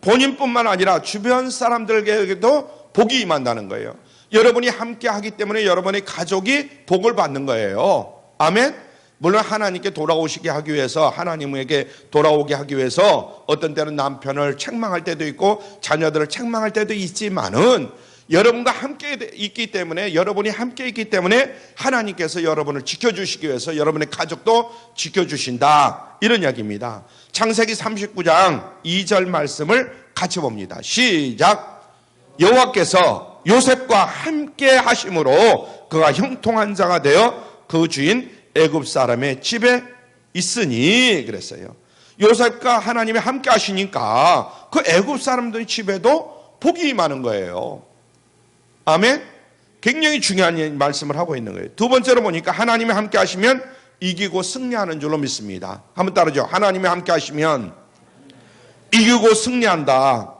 본인뿐만 아니라 주변 사람들에게도 복이 임한다는 거예요. 여러분이 함께 하기 때문에 여러분의 가족이 복을 받는 거예요. 아멘. 물론 하나님께 돌아오시게 하기 위해서 하나님에게 돌아오게 하기 위해서 어떤 때는 남편을 책망할 때도 있고 자녀들을 책망할 때도 있지만은 여러분과 함께 있기 때문에 여러분이 함께 있기 때문에 하나님께서 여러분을 지켜주시기 위해서 여러분의 가족도 지켜주신다. 이런 이야기입니다. 창세기 39장 2절 말씀을 같이 봅니다. 시작. 여호와께서 요셉과 함께 하심으로 그가 형통한 자가 되어 그 주인 애굽 사람의 집에 있으니 그랬어요. 요셉과 하나님이 함께 하시니까 그 애굽 사람들의 집에도 복이 임하는 거예요. 아멘. 굉장히 중요한 말씀을 하고 있는 거예요. 두 번째로 보니까 하나님이 함께 하시면 이기고 승리하는 줄로 믿습니다. 한번 따라하죠. 하나님이 함께 하시면 이기고 승리한다.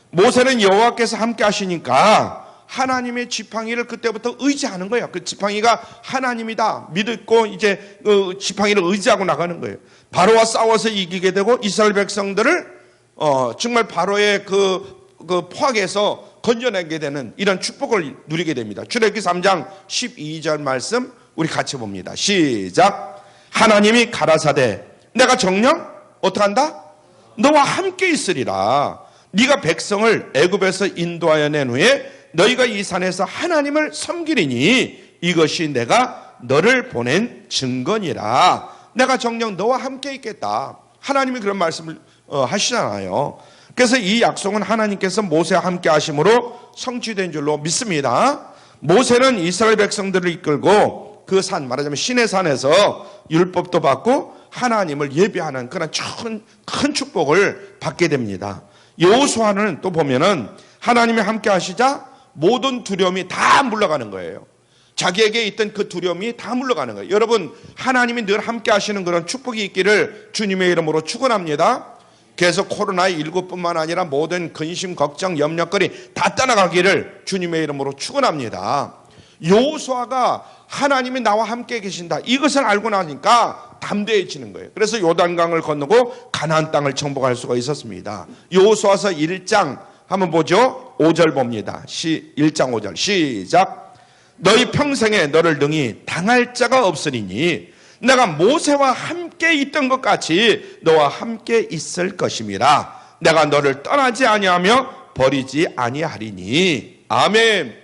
모세는 여호와께서 함께 하시니까 하나님의 지팡이를 그때부터 의지하는 거예요. 그 지팡이가 하나님이다 믿고 이제 그 지팡이를 의지하고 나가는 거예요. 바로와 싸워서 이기게 되고 이스라엘 백성들을 정말 바로의 그 포악에서 건져내게 되는 이런 축복을 누리게 됩니다. 출애굽기 3장 12절 말씀 우리 같이 봅니다. 시작. 하나님이 가라사대 내가 정녕 어떡한다? 너와 함께 있으리라. 네가 백성을 애굽에서 인도하여 낸 후에 너희가 이 산에서 하나님을 섬기리니 이것이 내가 너를 보낸 증거니라. 내가 정녕 너와 함께 있겠다. 하나님이 그런 말씀을 하시잖아요. 그래서 이 약속은 하나님께서 모세와 함께 하심으로 성취된 줄로 믿습니다. 모세는 이스라엘 백성들을 이끌고 그 산, 말하자면 시내 산에서 율법도 받고 하나님을 예배하는 그런 큰 축복을 받게 됩니다. 여호수아는 또 보면은 하나님이 함께 하시자 모든 두려움이 다 물러가는 거예요. 자기에게 있던 그 두려움이 다 물러가는 거예요. 여러분 하나님이 늘 함께 하시는 그런 축복이 있기를 주님의 이름으로 축원합니다. 그래서 코로나19뿐만 아니라 모든 근심, 걱정, 염려거리 다 떠나가기를 주님의 이름으로 축원합니다. 여호수아가 하나님이 나와 함께 계신다 이것을 알고 나니까 담대해지는 거예요. 그래서 요단강을 건너고 가나안 땅을 정복할 수가 있었습니다. 여호수아서 1장 한번 보죠. 5절 봅니다. 1장 5절 시작. 너희 평생에 너를 능히 당할 자가 없으리니 내가 모세와 함께 있던 것 같이 너와 함께 있을 것임이라. 내가 너를 떠나지 아니하며 버리지 아니하리니. 아멘.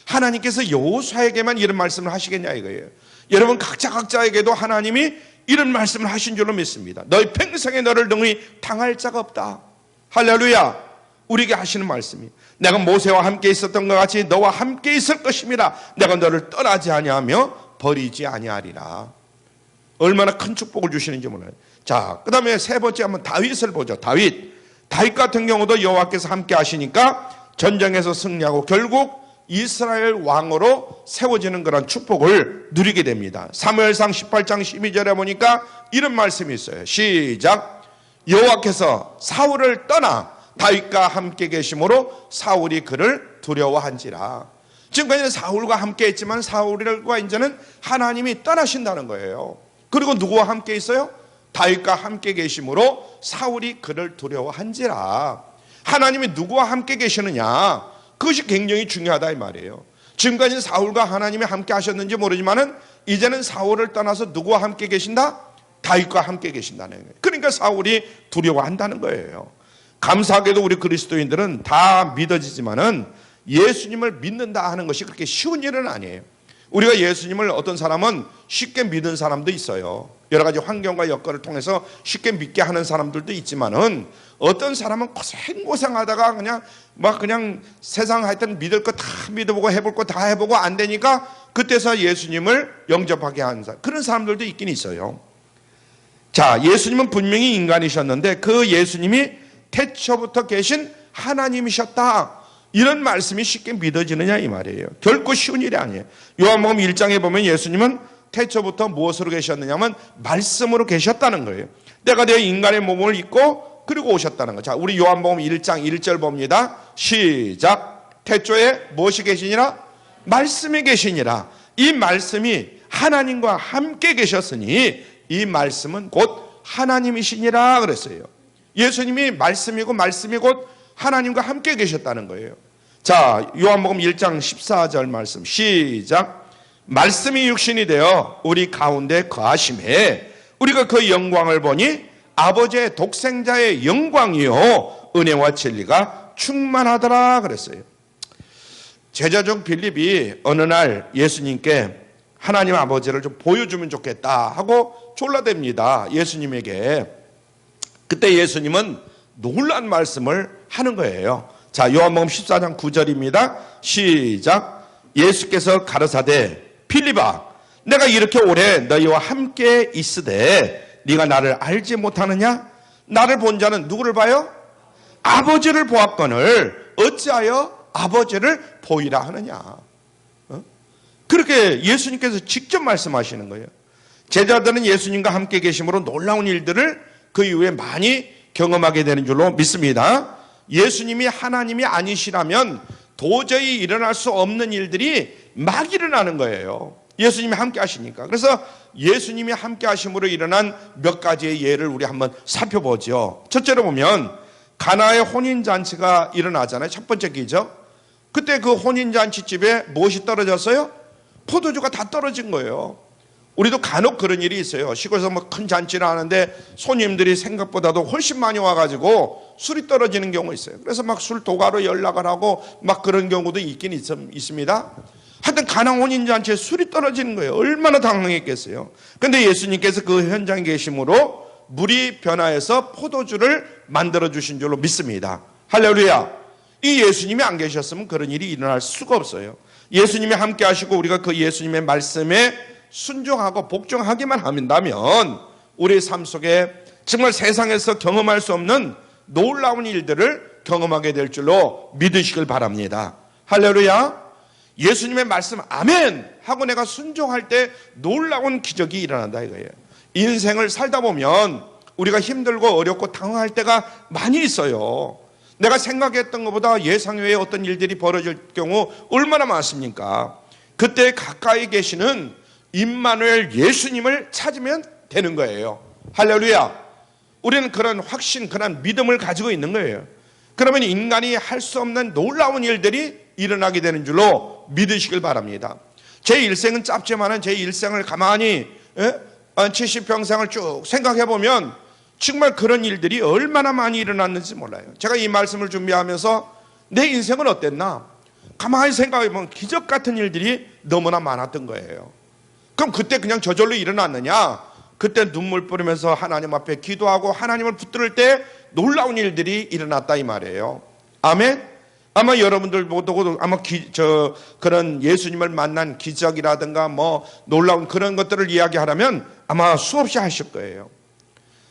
하나님께서 여호수아에게만 이런 말씀을 하시겠냐 이거예요. 여러분 각자에게도 하나님이 이런 말씀을 하신 줄로 믿습니다. 너희 평생에 너를 능히 당할 자가 없다. 할렐루야. 우리에게 하시는 말씀이 내가 모세와 함께 있었던 것 같이 너와 함께 있을 것임이라. 내가 너를 떠나지 아니하며 버리지 아니하리라. 얼마나 큰 축복을 주시는지 몰라요. 자, 그 다음에 세 번째 한번 다윗을 보죠. 다윗 같은 경우도 여호와께서 함께 하시니까 전쟁에서 승리하고 결국 이스라엘 왕으로 세워지는 그런 축복을 누리게 됩니다. 사무엘상 18장 12절에 보니까 이런 말씀이 있어요. 시작. 여호와께서 사울을 떠나 다윗과 함께 계심으로 사울이 그를 두려워한지라. 지금까지는 사울과 함께 했지만 사울과 이제는 하나님이 떠나신다는 거예요. 그리고 누구와 함께 있어요? 다윗과 함께 계심으로 사울이 그를 두려워한지라. 하나님이 누구와 함께 계시느냐, 그것이 굉장히 중요하다 이 말이에요. 지금까지는 사울과 하나님이 함께 하셨는지 모르지만은 이제는 사울을 떠나서 누구와 함께 계신다? 다윗과 함께 계신다는 거예요. 그러니까 사울이 두려워한다는 거예요. 감사하게도 우리 그리스도인들은 다 믿어지지만은 예수님을 믿는다 하는 것이 그렇게 쉬운 일은 아니에요. 우리가 예수님을 어떤 사람은 쉽게 믿은 사람도 있어요. 여러 가지 환경과 여건을 통해서 쉽게 믿게 하는 사람들도 있지만은 어떤 사람은 고생하다가 그냥 세상 하여튼 믿을 거 다 믿어보고 해볼 거 다 해보고 안 되니까 그때서 예수님을 영접하게 하는 사람, 그런 사람들도 있긴 있어요. 자, 예수님은 분명히 인간이셨는데 그 예수님이 태초부터 계신 하나님이셨다. 이런 말씀이 쉽게 믿어지느냐 이 말이에요. 결코 쉬운 일이 아니에요. 요한복음 1장에 보면 예수님은 태초부터 무엇으로 계셨느냐면 말씀으로 계셨다는 거예요. 때가 되어 인간의 몸을 입고 그리고 오셨다는 거죠. 자, 우리 요한복음 1장 1절 봅니다. 시작. 태초에 무엇이 계시니라? 말씀이 계시니라. 이 말씀이 하나님과 함께 계셨으니 이 말씀은 곧 하나님이시니라 그랬어요. 예수님이 말씀이고 말씀이 곧 하나님과 함께 계셨다는 거예요. 자, 요한복음 1장 14절 말씀 시작. 말씀이 육신이 되어 우리 가운데 거하심에 우리가 그 영광을 보니 아버지의 독생자의 영광이요 은혜와 진리가 충만하더라 그랬어요. 제자 중 빌립이 어느 날 예수님께 하나님 아버지를 좀 보여주면 좋겠다 하고 졸라댑니다. 예수님에게. 그때 예수님은 놀란 말씀을 하는 거예요. 자, 요한복음 14장 9절입니다. 시작. 예수께서 가르사대 필립아, 내가 이렇게 오래 너희와 함께 있으되 네가 나를 알지 못하느냐? 나를 본 자는 누구를 봐요? 아버지를 보았거늘 어찌하여 아버지를 보이라 하느냐? 그렇게 예수님께서 직접 말씀하시는 거예요. 제자들은 예수님과 함께 계심으로 놀라운 일들을 그 이후에 많이 경험하게 되는 줄로 믿습니다. 예수님이 하나님이 아니시라면 도저히 일어날 수 없는 일들이 막 일어나는 거예요. 예수님이 함께 하시니까. 그래서 예수님이 함께 하심으로 일어난 몇 가지의 예를 우리 한번 살펴보죠. 첫째로 보면 가나의 혼인잔치가 일어나잖아요. 첫 번째 기죠. 그때 그 혼인잔치집에 무엇이 떨어졌어요? 포도주가 다 떨어진 거예요. 우리도 간혹 그런 일이 있어요. 시골에서 뭐 큰 잔치를 하는데 손님들이 생각보다도 훨씬 많이 와가지고 술이 떨어지는 경우가 있어요. 그래서 막 술 도가로 연락을 하고 막 그런 경우도 있긴 있습니다. 하여튼 가나 혼인잔치에 술이 떨어지는 거예요. 얼마나 당황했겠어요. 근데 예수님께서 그 현장에 계심으로 물이 변화해서 포도주를 만들어 주신 줄로 믿습니다. 할렐루야. 이 예수님이 안 계셨으면 그런 일이 일어날 수가 없어요. 예수님이 함께 하시고 우리가 그 예수님의 말씀에 순종하고 복종하기만 한다면 우리의 삶 속에 정말 세상에서 경험할 수 없는 놀라운 일들을 경험하게 될 줄로 믿으시길 바랍니다. 할렐루야. 예수님의 말씀 아멘 하고 내가 순종할 때 놀라운 기적이 일어난다 이거예요. 인생을 살다 보면 우리가 힘들고 어렵고 당황할 때가 많이 있어요. 내가 생각했던 것보다 예상 외에 어떤 일들이 벌어질 경우 얼마나 많습니까? 그때 가까이 계시는 임마누엘 예수님을 찾으면 되는 거예요. 할렐루야. 우리는 그런 확신, 그런 믿음을 가지고 있는 거예요. 그러면 인간이 할 수 없는 놀라운 일들이 일어나게 되는 줄로 믿으시길 바랍니다. 제 일생은 짧지만은 제 일생을 가만히 70평생을 쭉 생각해 보면 정말 그런 일들이 얼마나 많이 일어났는지 몰라요. 제가 이 말씀을 준비하면서 내 인생은 어땠나? 가만히 생각해 보면 기적 같은 일들이 너무나 많았던 거예요. 그럼 그때 그냥 저절로 일어났느냐? 그때 눈물 뿌리면서 하나님 앞에 기도하고 하나님을 붙들 때 놀라운 일들이 일어났다 이 말이에요. 아멘? 아마 여러분들 모두 아마 그런 예수님을 만난 기적이라든가 뭐 놀라운 그런 것들을 이야기하려면 아마 수없이 하실 거예요.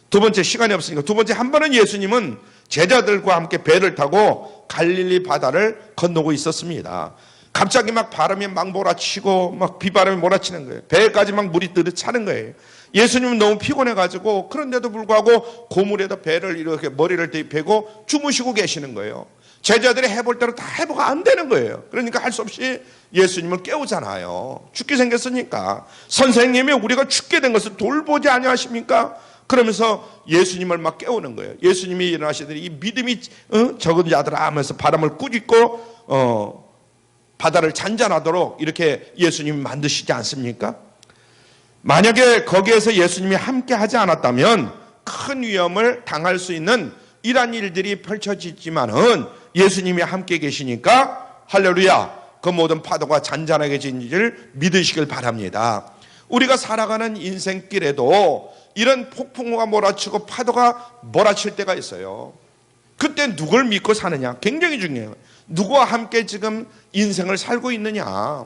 두 번째, 시간이 없으니까 두 번째, 한 번은 예수님은 제자들과 함께 배를 타고 갈릴리 바다를 건너고 있었습니다. 갑자기 막 바람이 막 몰아치고 막 비바람이 몰아치는 거예요. 배까지 막 물이 들이차는 거예요. 예수님은 너무 피곤해가지고 그런데도 불구하고 고물에다 배를 이렇게 머리를 대입하고 주무시고 계시는 거예요. 제자들이 해볼 대로 다 해보가 안 되는 거예요. 그러니까 할 수 없이 예수님을 깨우잖아요. 죽게 생겼으니까. 선생님이 우리가 죽게 된 것을 돌보지 아니하십니까? 그러면서 예수님을 막 깨우는 거예요. 예수님이 일어나시더니 이 믿음이 적은 자들아 하면서 바람을 꾸짖고 바다를 잔잔하도록 이렇게 예수님이 만드시지 않습니까? 만약에 거기에서 예수님이 함께 하지 않았다면 큰 위험을 당할 수 있는 이러한 일들이 펼쳐지지만은 예수님이 함께 계시니까 할렐루야, 그 모든 파도가 잔잔하게 진지를 믿으시길 바랍니다. 우리가 살아가는 인생길에도 이런 폭풍우가 몰아치고 파도가 몰아칠 때가 있어요. 그때 누굴 믿고 사느냐 굉장히 중요해요. 누구와 함께 지금 인생을 살고 있느냐.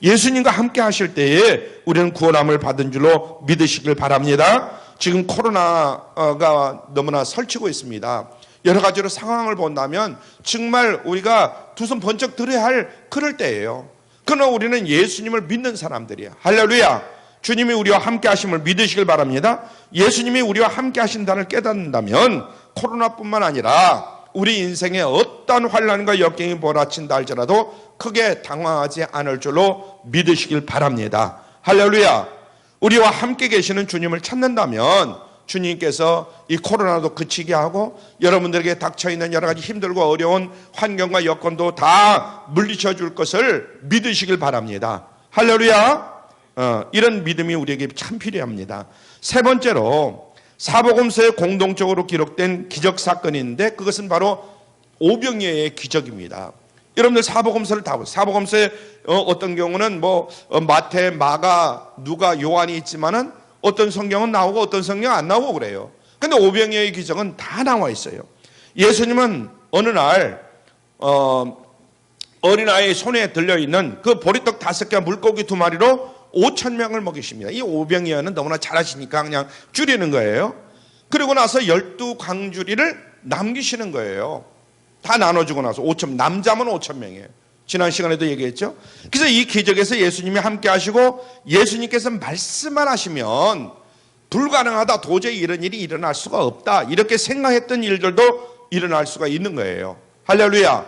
예수님과 함께 하실 때에 우리는 구원함을 받은 줄로 믿으시길 바랍니다. 지금 코로나가 너무나 설치고 있습니다. 여러 가지로 상황을 본다면 정말 우리가 두 손 번쩍 들어야 할 그럴 때예요. 그러나 우리는 예수님을 믿는 사람들이야. 할렐루야. 주님이 우리와 함께 하심을 믿으시길 바랍니다. 예수님이 우리와 함께 하신다를 깨닫는다면 코로나뿐만 아니라 우리 인생에 어떤 환난과 역경이 몰아친다 할지라도 크게 당황하지 않을 줄로 믿으시길 바랍니다. 할렐루야. 우리와 함께 계시는 주님을 찾는다면 주님께서 이 코로나도 그치게 하고 여러분들에게 닥쳐있는 여러 가지 힘들고 어려운 환경과 여건도 다 물리쳐 줄 것을 믿으시길 바랍니다. 할렐루야. 이런 믿음이 우리에게 참 필요합니다. 세 번째로 사복음서에 공동적으로 기록된 기적 사건이 있는데 그것은 바로 오병이어의 기적입니다. 여러분들 사복음서를 다 보세요. 사복음서에 어떤 경우는 마태, 마가, 누가, 요한이 있지만은 어떤 성경은 나오고 어떤 성경은 안 나오고 그래요. 근데 오병이어의 기적은 다 나와 있어요. 예수님은 어느 날 어린아이의 손에 들려있는 그 보리떡 5개와 물고기 2마리로 5,000명을 먹이십니다. 이 오병이어는 너무나 잘하시니까 그냥 줄이는 거예요. 그리고 나서 12광주리를 남기시는 거예요. 다 나눠주고 나서 남자면 5,000명이에요. 지난 시간에도 얘기했죠. 그래서 이 기적에서 예수님이 함께 하시고 예수님께서 말씀만 하시면 불가능하다, 도저히 이런 일이 일어날 수가 없다, 이렇게 생각했던 일들도 일어날 수가 있는 거예요. 할렐루야.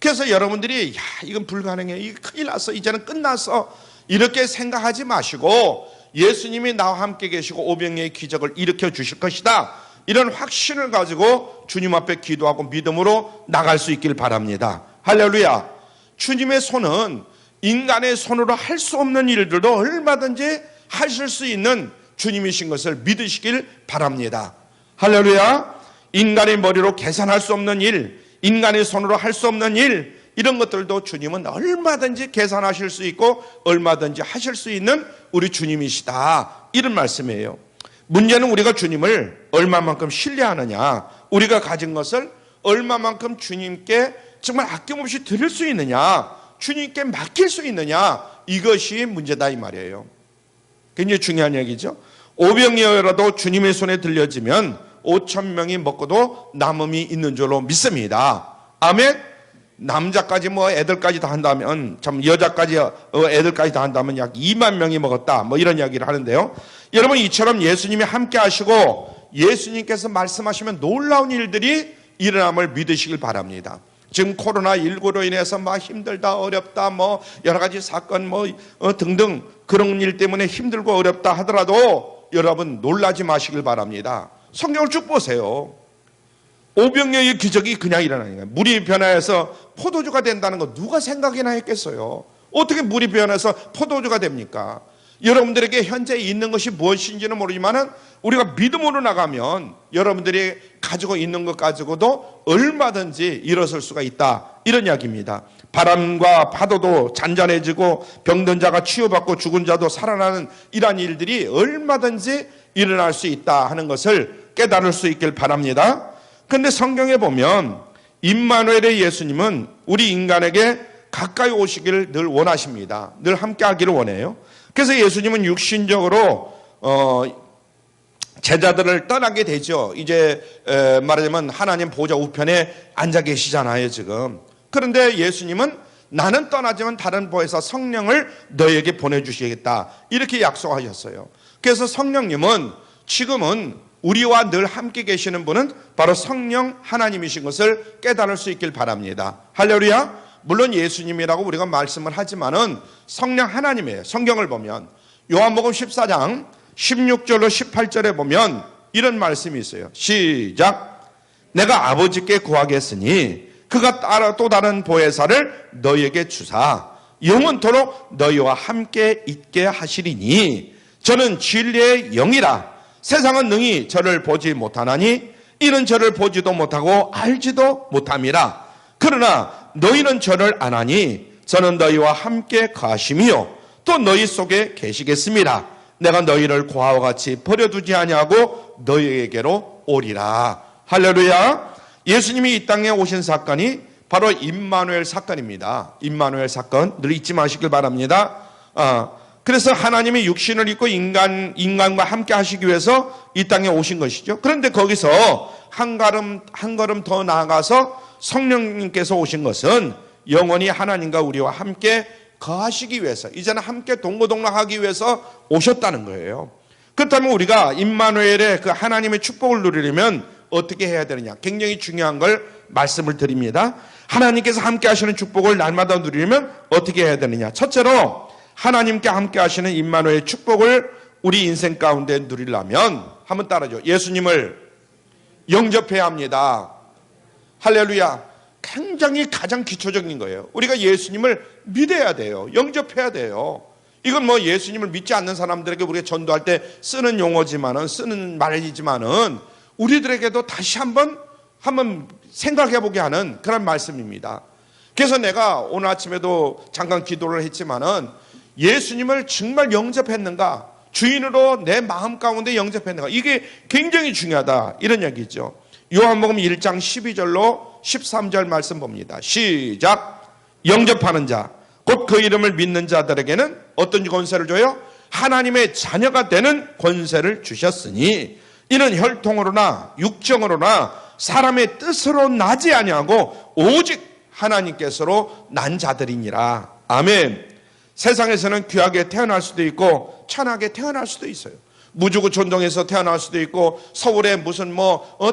그래서 여러분들이 이건 불가능해, 이거 큰일 났어, 이제는 끝났어, 이렇게 생각하지 마시고 예수님이 나와 함께 계시고 오병이어의 기적을 일으켜 주실 것이다, 이런 확신을 가지고 주님 앞에 기도하고 믿음으로 나갈 수 있길 바랍니다. 할렐루야. 주님의 손은 인간의 손으로 할 수 없는 일들도 얼마든지 하실 수 있는 주님이신 것을 믿으시길 바랍니다. 할렐루야. 인간의 머리로 계산할 수 없는 일, 인간의 손으로 할 수 없는 일, 이런 것들도 주님은 얼마든지 계산하실 수 있고 얼마든지 하실 수 있는 우리 주님이시다, 이런 말씀이에요. 문제는 우리가 주님을 얼마만큼 신뢰하느냐, 우리가 가진 것을 얼마만큼 주님께 정말 아낌없이 드릴 수 있느냐, 주님께 맡길 수 있느냐, 이것이 문제다 이 말이에요. 굉장히 중요한 얘기죠. 오병이어라도 주님의 손에 들려지면 5,000명이 먹고도 남음이 있는 줄로 믿습니다. 아멘. 남자까지 애들까지 다 한다면, 여자까지 애들까지 다 한다면 약 2만 명이 먹었다, 이런 이야기를 하는데요. 여러분, 이처럼 예수님이 함께 하시고 예수님께서 말씀하시면 놀라운 일들이 일어남을 믿으시길 바랍니다. 지금 코로나19로 인해서 힘들다, 어렵다, 여러 가지 사건, 등등 그런 일 때문에 힘들고 어렵다 하더라도 여러분 놀라지 마시길 바랍니다. 성경을 쭉 보세요. 오병이어의 기적이 그냥 일어나는 거예요. 물이 변화해서 포도주가 된다는 거 누가 생각이나 했겠어요? 어떻게 물이 변해서 포도주가 됩니까? 여러분들에게 현재 있는 것이 무엇인지는 모르지만 우리가 믿음으로 나가면 여러분들이 가지고 있는 것 가지고도 얼마든지 일어설 수가 있다, 이런 이야기입니다. 바람과 파도도 잔잔해지고 병든 자가 치유받고 죽은 자도 살아나는 이러한 일들이 얼마든지 일어날 수 있다 하는 것을 깨달을 수 있길 바랍니다. 그런데 성경에 보면 임마누엘의 예수님은 우리 인간에게 가까이 오시기를 늘 원하십니다. 늘 함께 하기를 원해요. 그래서 예수님은 육신적으로 제자들을 떠나게 되죠. 이제 말하자면 하나님 보좌 우편에 앉아 계시잖아요, 지금. 그런데 예수님은 나는 떠나지만 다른 보혜사 성령을 너에게 보내주시겠다, 이렇게 약속하셨어요. 그래서 성령님은 지금은 우리와 늘 함께 계시는 분은 바로 성령 하나님이신 것을 깨달을 수 있길 바랍니다. 할렐루야. 물론 예수님이라고 우리가 말씀을 하지만은 성령 하나님이에요. 성경을 보면 요한복음 14장 16절로 18절에 보면 이런 말씀이 있어요. 시작. 내가 아버지께 구하겠으니 그가 또 다른 보혜사를 너희에게 주사 영원토록 너희와 함께 있게 하시리니 저는 진리의 영이라. 세상은 능히 저를 보지 못하나니 이는 저를 보지도 못하고 알지도 못함이라. 그러나 너희는 저를 아나니 저는 너희와 함께 가심이요 또 너희 속에 계시겠습니다. 내가 너희를 고아와 같이 버려두지 아니하고 너희에게로 오리라. 할렐루야. 예수님이 이 땅에 오신 사건이 바로 임마누엘 사건입니다. 임마누엘 사건 늘 잊지 마시길 바랍니다. 그래서 하나님이 육신을 입고 인간과 함께 하시기 위해서 이 땅에 오신 것이죠. 그런데 거기서 한 걸음 더 나아가서 성령님께서 오신 것은 영원히 하나님과 우리와 함께 거하시기 위해서, 이제는 함께 동고동락하기 위해서 오셨다는 거예요. 그렇다면 우리가 임마누엘의 그 하나님의 축복을 누리려면 어떻게 해야 되느냐? 굉장히 중요한 걸 말씀을 드립니다. 하나님께서 함께 하시는 축복을 날마다 누리려면 어떻게 해야 되느냐? 첫째로 하나님께 함께 하시는 임마누엘 축복을 우리 인생 가운데 누리려면 한번 따라줘. 예수님을 영접해야 합니다. 할렐루야. 굉장히 가장 기초적인 거예요. 우리가 예수님을 믿어야 돼요. 영접해야 돼요. 이건 뭐 예수님을 믿지 않는 사람들에게 우리가 전도할 때 쓰는 용어지만은, 쓰는 말이지만은 우리들에게도 다시 한번 생각해 보게 하는 그런 말씀입니다. 그래서 내가 오늘 아침에도 잠깐 기도를 했지만은 예수님을 정말 영접했는가, 주인으로 내 마음 가운데 영접했는가, 이게 굉장히 중요하다, 이런 얘기죠. 요한복음 1장 12절로 13절 말씀 봅니다. 시작. 영접하는 자 곧 그 이름을 믿는 자들에게는 어떤 권세를 줘요? 하나님의 자녀가 되는 권세를 주셨으니 이는 혈통으로나 육정으로나 사람의 뜻으로 나지 아니하고 오직 하나님께서로 난 자들이니라. 아멘. 세상에서는 귀하게 태어날 수도 있고 천하게 태어날 수도 있어요. 무주구 촌동에서 태어날 수도 있고 서울의 무슨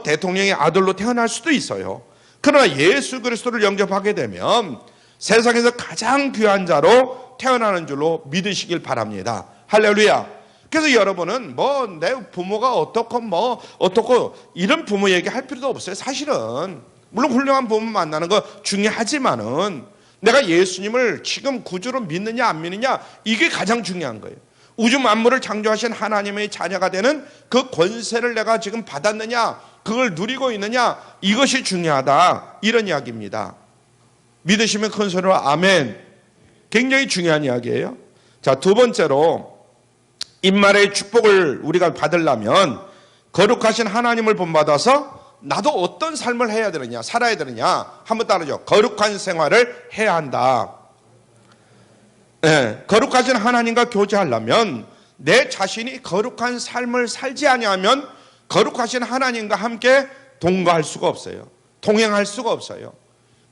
대통령의 아들로 태어날 수도 있어요. 그러나 예수 그리스도를 영접하게 되면 세상에서 가장 귀한 자로 태어나는 줄로 믿으시길 바랍니다. 할렐루야. 그래서 여러분은 내 부모가 어떻고 이런 부모 얘기할 필요도 없어요. 사실은 물론 훌륭한 부모 만나는 거 중요하지만은 내가 예수님을 지금 구주로 믿느냐 안 믿느냐, 이게 가장 중요한 거예요. 우주 만물을 창조하신 하나님의 자녀가 되는 그 권세를 내가 지금 받았느냐, 그걸 누리고 있느냐, 이것이 중요하다, 이런 이야기입니다. 믿으시면 큰 소리로 아멘. 굉장히 중요한 이야기예요. 자, 두 번째로 임마누엘의 축복을 우리가 받으려면 거룩하신 하나님을 본받아서 나도 어떤 삶을 해야 되느냐, 살아야 되느냐, 한번 따라줘. 거룩한 생활을 해야 한다. 네, 거룩하신 하나님과 교제하려면 내 자신이 거룩한 삶을 살지 아니하면 거룩하신 하나님과 함께 동거할 수가 없어요. 동행할 수가 없어요.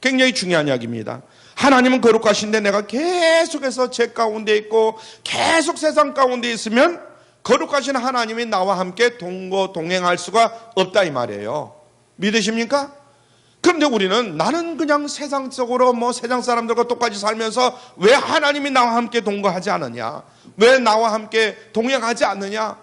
굉장히 중요한 이야기입니다. 하나님은 거룩하신데 내가 계속해서 죄 가운데 있고 계속 세상 가운데 있으면 거룩하신 하나님이 나와 함께 동행할 수가 없다, 이 말이에요. 믿으십니까? 그런데 우리는 나는 그냥 세상적으로 세상 사람들과 똑같이 살면서 왜 하나님이 나와 함께 동거하지 않느냐, 왜 나와 함께 동행하지 않느냐,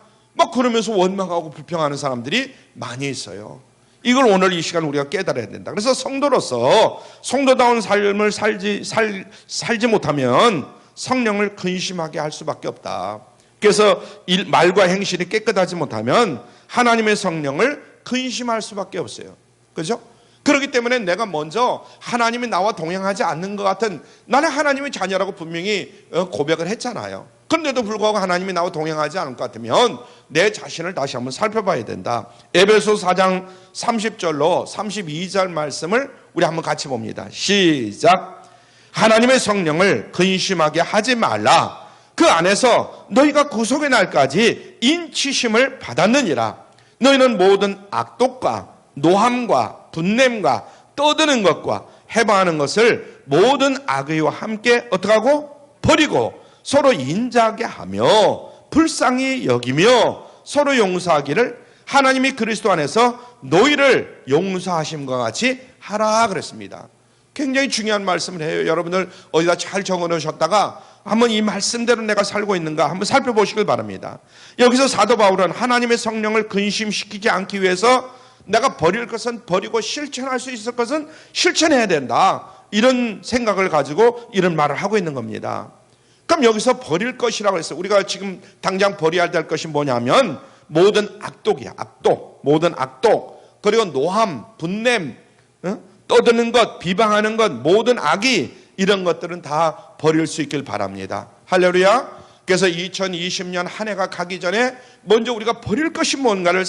그러면서 원망하고 불평하는 사람들이 많이 있어요. 이걸 오늘 이 시간 우리가 깨달아야 된다. 그래서 성도로서 성도다운 삶을 살지 못하면 성령을 근심하게 할 수밖에 없다. 그래서 말과 행실이 깨끗하지 못하면 하나님의 성령을 근심할 수밖에 없어요. 그죠? 그렇기 때문에 내가 먼저 하나님이 나와 동행하지 않는 것 같은, 나는 하나님의 자녀라고 분명히 고백을 했잖아요. 그런데도 불구하고 하나님이 나와 동행하지 않을 것 같으면 내 자신을 다시 한번 살펴봐야 된다. 에베소 4장 30절로 32절 말씀을 우리 한번 같이 봅니다. 시작. 하나님의 성령을 근심하게 하지 말라. 그 안에서 너희가 구속의 날까지 인치심을 받았느니라. 너희는 모든 악독과 노함과 분냄과 떠드는 것과 해방하는 것을 모든 악의와 함께 어떻게 하고 버리고 서로 인자하게 하며 불쌍히 여기며 서로 용서하기를 하나님이 그리스도 안에서 너희를 용서하심과 같이 하라 그랬습니다. 굉장히 중요한 말씀을 해요. 여러분들 어디다 잘 적어 놓으셨다가 한번 이 말씀대로 내가 살고 있는가 한번 살펴보시길 바랍니다. 여기서 사도 바울은 하나님의 성령을 근심시키지 않기 위해서 내가 버릴 것은 버리고 실천할 수 있을 것은 실천해야 된다, 이런 생각을 가지고 이런 말을 하고 있는 겁니다. 그럼 여기서 버릴 것이라고 했어요. 우리가 지금 당장 버려야 될 것이 뭐냐면 모든 악독이야. 악독, 모든 악독, 그리고 노함, 분냄, 떠드는 것, 비방하는 것, 모든 악이, 이런 것들은 다 버릴 수 있길 바랍니다. 할렐루야. 그래서 2020년 한 해가 가기 전에 먼저 우리가 버릴 것이 뭔가를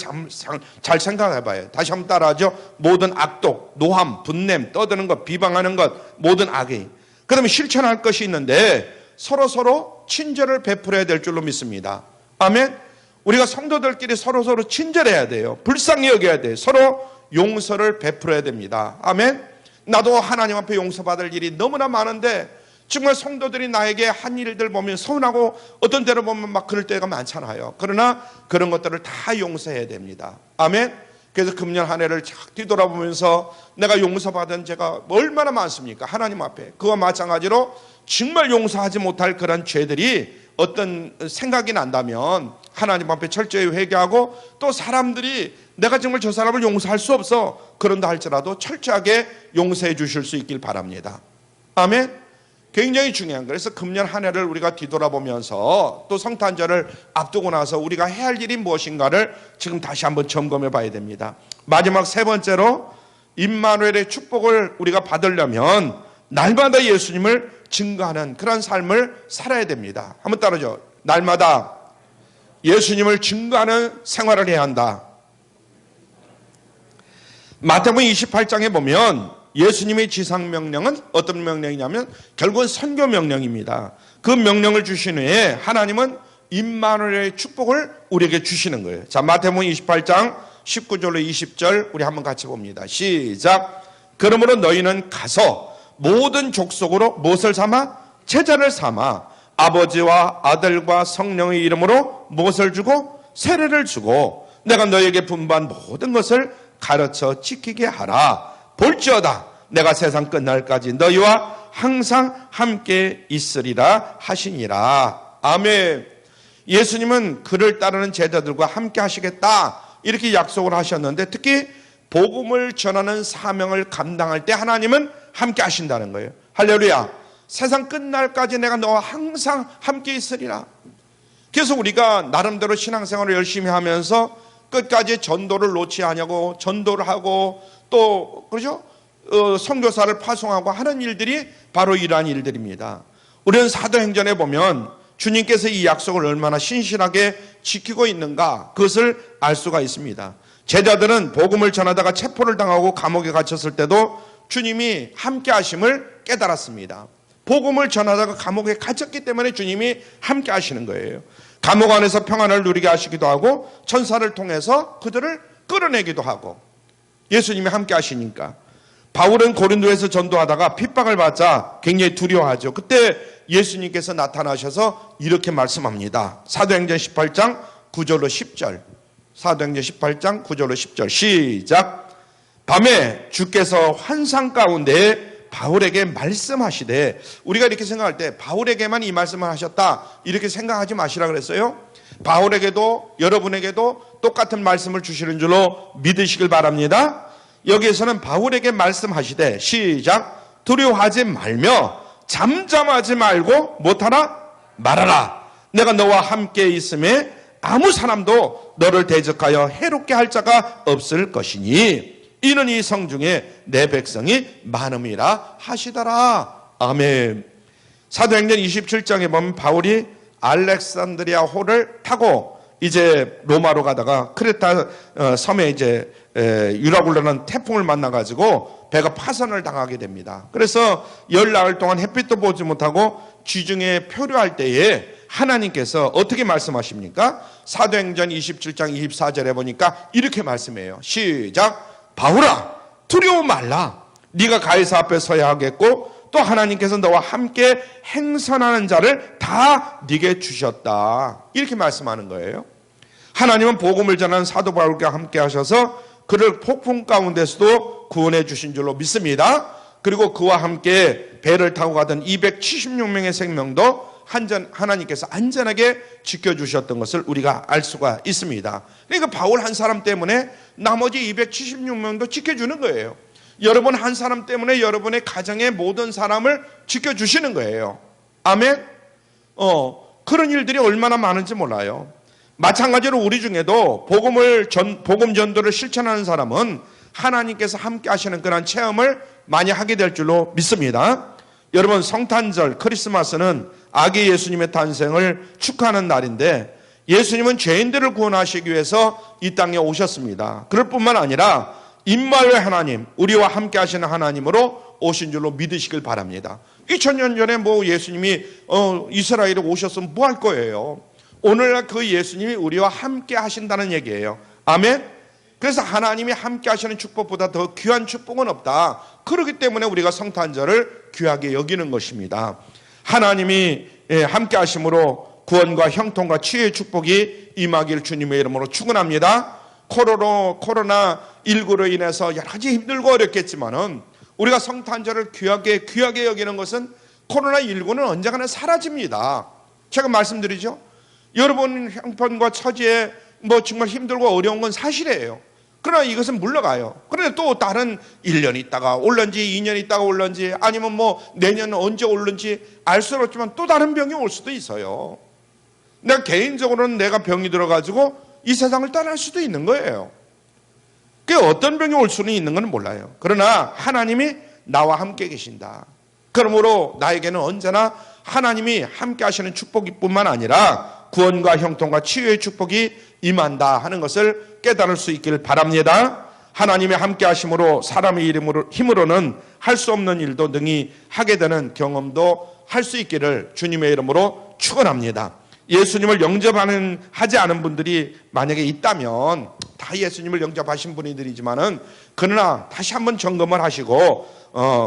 잘 생각해 봐요. 다시 한번 따라하죠. 모든 악독, 노함, 분냄, 떠드는 것, 비방하는 것, 모든 악이. 그러면 실천할 것이 있는데 서로 친절을 베풀어야 될 줄로 믿습니다. 아멘. 우리가 성도들끼리 서로 친절해야 돼요. 불쌍히 여겨야 돼요. 서로 용서를 베풀어야 됩니다. 아멘. 나도 하나님 앞에 용서받을 일이 너무나 많은데 정말 성도들이 나에게 한 일들 보면 서운하고 어떤 때로 보면 막 그럴 때가 많잖아요. 그러나 그런 것들을 다 용서해야 됩니다. 아멘. 그래서 금년 한 해를 쫙 뒤돌아보면서 내가 용서받은 죄가 얼마나 많습니까? 하나님 앞에. 그와 마찬가지로 정말 용서하지 못할 그런 죄들이 어떤 생각이 난다면 하나님 앞에 철저히 회개하고, 또 사람들이 내가 정말 저 사람을 용서할 수 없어 그런다 할지라도 철저하게 용서해 주실 수 있길 바랍니다. 아멘. 굉장히 중요한 거예요. 그래서 금년 한 해를 우리가 뒤돌아보면서 또 성탄절을 앞두고 나서 우리가 해야 할 일이 무엇인가를 지금 다시 한번 점검해 봐야 됩니다. 마지막 세 번째로 임마누엘의 축복을 우리가 받으려면 날마다 예수님을 증거하는 그런 삶을 살아야 됩니다. 한번 따라하죠. 날마다 예수님을 증거하는 생활을 해야 한다. 마태복음 28장에 보면 예수님의 지상명령은 어떤 명령이냐면 결국은 선교 명령입니다. 그 명령을 주신 후에 하나님은 임마누엘의 축복을 우리에게 주시는 거예요. 자, 마태복음 28장 19절로 20절 우리 한번 같이 봅니다. 시작. 그러므로 너희는 가서 모든 족속으로 무엇을 삼아? 제자를 삼아 아버지와 아들과 성령의 이름으로 무엇을 주고? 세례를 주고 내가 너희에게 분부한 모든 것을 가르쳐 지키게 하라. 볼지어다 내가 세상 끝날까지 너희와 항상 함께 있으리라 하시니라. 아멘. 예수님은 그를 따르는 제자들과 함께 하시겠다 이렇게 약속을 하셨는데, 특히 복음을 전하는 사명을 감당할 때 하나님은 함께 하신다는 거예요. 할렐루야. 세상 끝날까지 내가 너와 항상 함께 있으리라. 그래서 우리가 나름대로 신앙생활을 열심히 하면서 끝까지 전도를 놓지 않냐고 전도를 하고 또 그렇죠? 선교사를 파송하고 하는 일들이 바로 이러한 일들입니다. 우리는 사도행전에 보면 주님께서 이 약속을 얼마나 신실하게 지키고 있는가 그것을 알 수가 있습니다. 제자들은 복음을 전하다가 체포를 당하고 감옥에 갇혔을 때도 주님이 함께 하심을 깨달았습니다. 복음을 전하다가 감옥에 갇혔기 때문에 주님이 함께 하시는 거예요. 감옥 안에서 평안을 누리게 하시기도 하고 천사를 통해서 그들을 끌어내기도 하고 예수님이 함께 하시니까. 바울은 고린도에서 전도하다가 핍박을 받자 굉장히 두려워하죠. 그때 예수님께서 나타나셔서 이렇게 말씀합니다. 사도행전 18장 9절로 10절. 사도행전 18장 9절로 10절 시작. 밤에 주께서 환상 가운데 바울에게 말씀하시되, 우리가 이렇게 생각할 때 바울에게만 이 말씀을 하셨다 이렇게 생각하지 마시라 그랬어요. 바울에게도 여러분에게도 똑같은 말씀을 주시는 줄로 믿으시길 바랍니다. 여기에서는 바울에게 말씀하시되 시작 두려워하지 말며 잠잠하지 말고 못하라 말하라. 내가 너와 함께 있음에 아무 사람도 너를 대적하여 해롭게 할 자가 없을 것이니 이는 이 성중에 내 백성이 많음이라 하시더라. 아멘. 사도행전 27장에 보면 바울이 알렉산드리아 호를 타고 이제 로마로 가다가 크레타 섬에 이제 유라굴라는 태풍을 만나가지고 배가 파선을 당하게 됩니다. 그래서 열나흘 동안 햇빛도 보지 못하고 지중해에 표류할 때에 하나님께서 어떻게 말씀하십니까? 사도행전 27장 24절에 보니까 이렇게 말씀해요. 시작. 바울아 두려워 말라. 네가 가이사 앞에 서야 하겠고 또 하나님께서 너와 함께 행선하는 자를 다 네게 주셨다. 이렇게 말씀하는 거예요. 하나님은 복음을 전하는 사도 바울과 함께 하셔서 그를 폭풍 가운데서도 구원해 주신 줄로 믿습니다. 그리고 그와 함께 배를 타고 가던 276명의 생명도 하나님께서 안전하게 지켜주셨던 것을 우리가 알 수가 있습니다. 그러니까 바울 한 사람 때문에 나머지 276명도 지켜주는 거예요. 여러분 한 사람 때문에 여러분의 가정의 모든 사람을 지켜주시는 거예요. 아멘. 그런 일들이 얼마나 많은지 몰라요. 마찬가지로 우리 중에도 복음 전도를 실천하는 사람은 하나님께서 함께 하시는 그런 체험을 많이 하게 될 줄로 믿습니다. 여러분 성탄절 크리스마스는 아기 예수님의 탄생을 축하하는 날인데 예수님은 죄인들을 구원하시기 위해서 이 땅에 오셨습니다. 그럴 뿐만 아니라 임마누엘 하나님, 우리와 함께 하시는 하나님으로 오신 줄로 믿으시길 바랍니다. 2000년 전에 예수님이 이스라엘에 오셨으면 뭐 할 거예요? 오늘날 그 예수님이 우리와 함께 하신다는 얘기예요. 아멘. 그래서 하나님이 함께 하시는 축복보다 더 귀한 축복은 없다. 그렇기 때문에 우리가 성탄절을 귀하게 여기는 것입니다. 하나님이 함께 하심으로 구원과 형통과 치유의 축복이 임하길 주님의 이름으로 축원합니다. 코로나19로 인해서 여러 가지 힘들고 어렵겠지만은 우리가 성탄절을 귀하게 여기는 것은 코로나19는 언젠가는 사라집니다. 제가 말씀드리죠. 여러분 형편과 처지에 정말 힘들고 어려운 건 사실이에요. 그러나 이것은 물러가요. 그런데 또 다른 1년 있다가 올런지 2년 있다가 올런지 아니면 내년 언제 올는지 알 수는 없지만 또 다른 병이 올 수도 있어요. 내가 개인적으로는 내가 병이 들어가지고 이 세상을 떠날 수도 있는 거예요. 그 어떤 병이 올 수는 있는 건 몰라요. 그러나 하나님이 나와 함께 계신다. 그러므로 나에게는 언제나 하나님이 함께 하시는 축복뿐만 아니라 구원과 형통과 치유의 축복이 임한다 하는 것을 깨달을 수 있기를 바랍니다. 하나님이 함께 하심으로 사람의 힘으로는 할 수 없는 일도 능히 하게 되는 경험도 할 수 있기를 주님의 이름으로 축원합니다. 예수님을 하지 않은 분들이 만약에 있다면 다 예수님을 영접하신 분들이지만은 그러나 다시 한번 점검을 하시고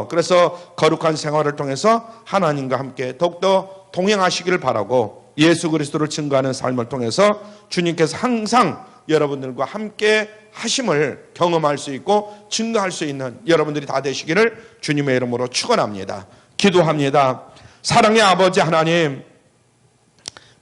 그래서 거룩한 생활을 통해서 하나님과 함께 더욱더 동행하시기를 바라고 예수 그리스도를 증거하는 삶을 통해서 주님께서 항상 여러분들과 함께 하심을 경험할 수 있고 증거할 수 있는 여러분들이 다 되시기를 주님의 이름으로 축원합니다. 기도합니다. 사랑의 아버지 하나님,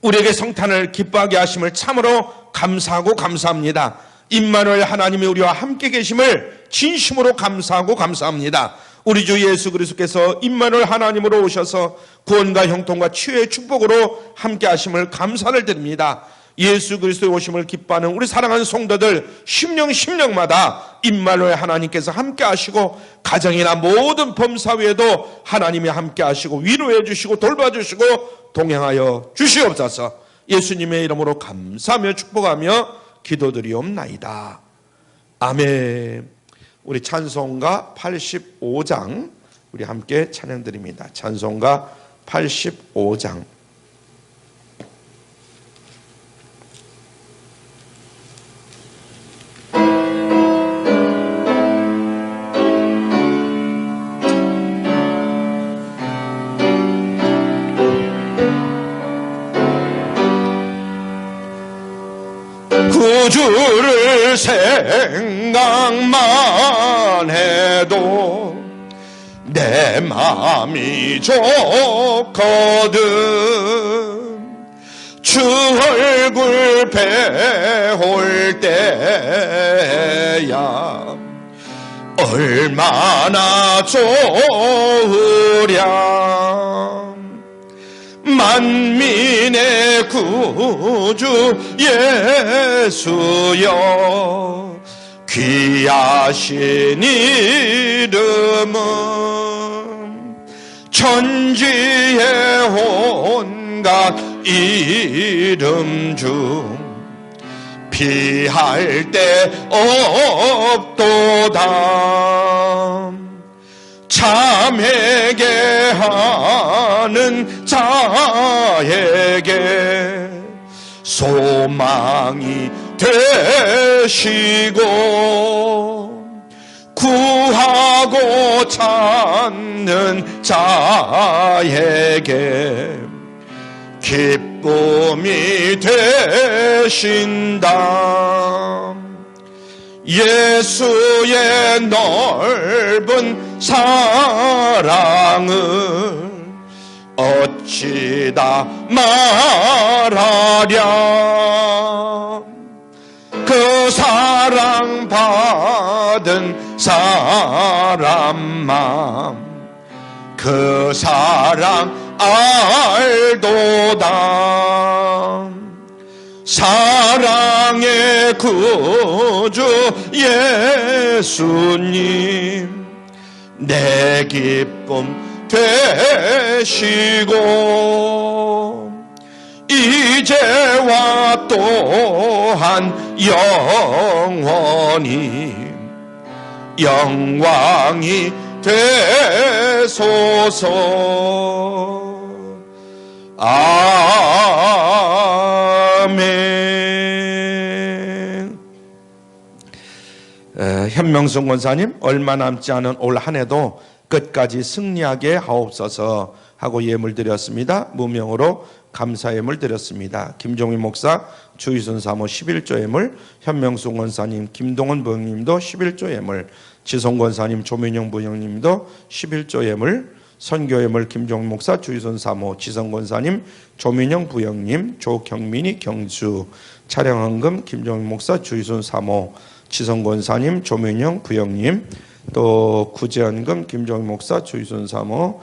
우리에게 성탄을 기뻐하게 하심을 참으로 감사하고 감사합니다. 임마누엘 하나님이 우리와 함께 계심을 진심으로 감사하고 감사합니다. 우리 주 예수 그리스도께서 임마누엘 하나님으로 오셔서 구원과 형통과 치유의 축복으로 함께 하심을 감사를 드립니다. 예수 그리스도의 오심을 기뻐하는 우리 사랑하는 성도들 심령마다 임마누엘 하나님께서 함께 하시고 가정이나 모든 범사 위에도 하나님이 함께 하시고 위로해 주시고 돌봐주시고 동행하여 주시옵소서. 예수님의 이름으로 감사하며 축복하며 기도드리옵나이다. 아멘. 우리 찬송가 85장 우리 함께 찬양드립니다. 찬송가 85장. 구주를 생각만 해도 내 마음이 좋거든. 주 얼굴 배울 때야 얼마나 좋으랴. 만민의 구주 예수여, 귀하신 이름은 천지의 온갖 이름 중 피할 데 없도다. 참회게 하는 자에게 소망이 되시고, 구하고 찾는 자에게 기쁨이 되신다. 예수의 넓은 사랑을 어찌 다 말하랴. 그 사랑 받은 사람만 그 사랑 알도다. 사랑의 구주 예수님, 내 기쁨 되시고, 이제와 또한 영원히 영광이 되소서. 아멘. 현명순 권사님, 얼마 남지 않은 올 한 해도 끝까지 승리하게 하옵소서 하고 예물 드렸습니다. 무명으로 감사 예물 드렸습니다. 김종희 목사, 주의순 사모 11조 예물, 현명순 권사님, 김동원 부형님도 11조 예물, 지성 권사님, 조민영 부형님도 11조 예물, 선교 예물 김종희 목사, 주의순 사모, 지성 권사님, 조민영 부형님, 조경민이 경주, 차량 헌금 김종희 목사, 주의순 사모, 지성 권사님, 조민영 부형님, 또 구제헌금 김종희 목사, 주의순 사모,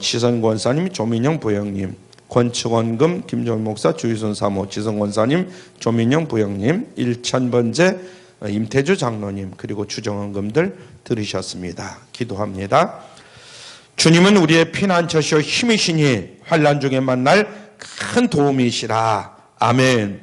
지선 권사님, 조민영 부형님, 권측원금 김종희 목사, 주의순 사모, 지성 권사님, 조민영 부형님, 1000번째 임태주 장로님, 그리고 주정헌금들 들으셨습니다. 기도합니다. 주님은 우리의 피난처시오 힘이시니 환난 중에 만날 큰 도움이시라. 아멘.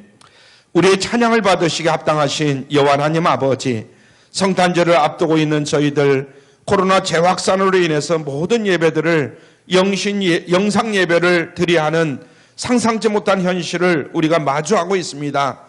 우리의 찬양을 받으시기 합당하신 여호와 하나님 아버지, 성탄절을 앞두고 있는 저희들, 코로나 재확산으로 인해서 모든 예배들을 영상 예배를 드려야 하는 상상치 못한 현실을 우리가 마주하고 있습니다.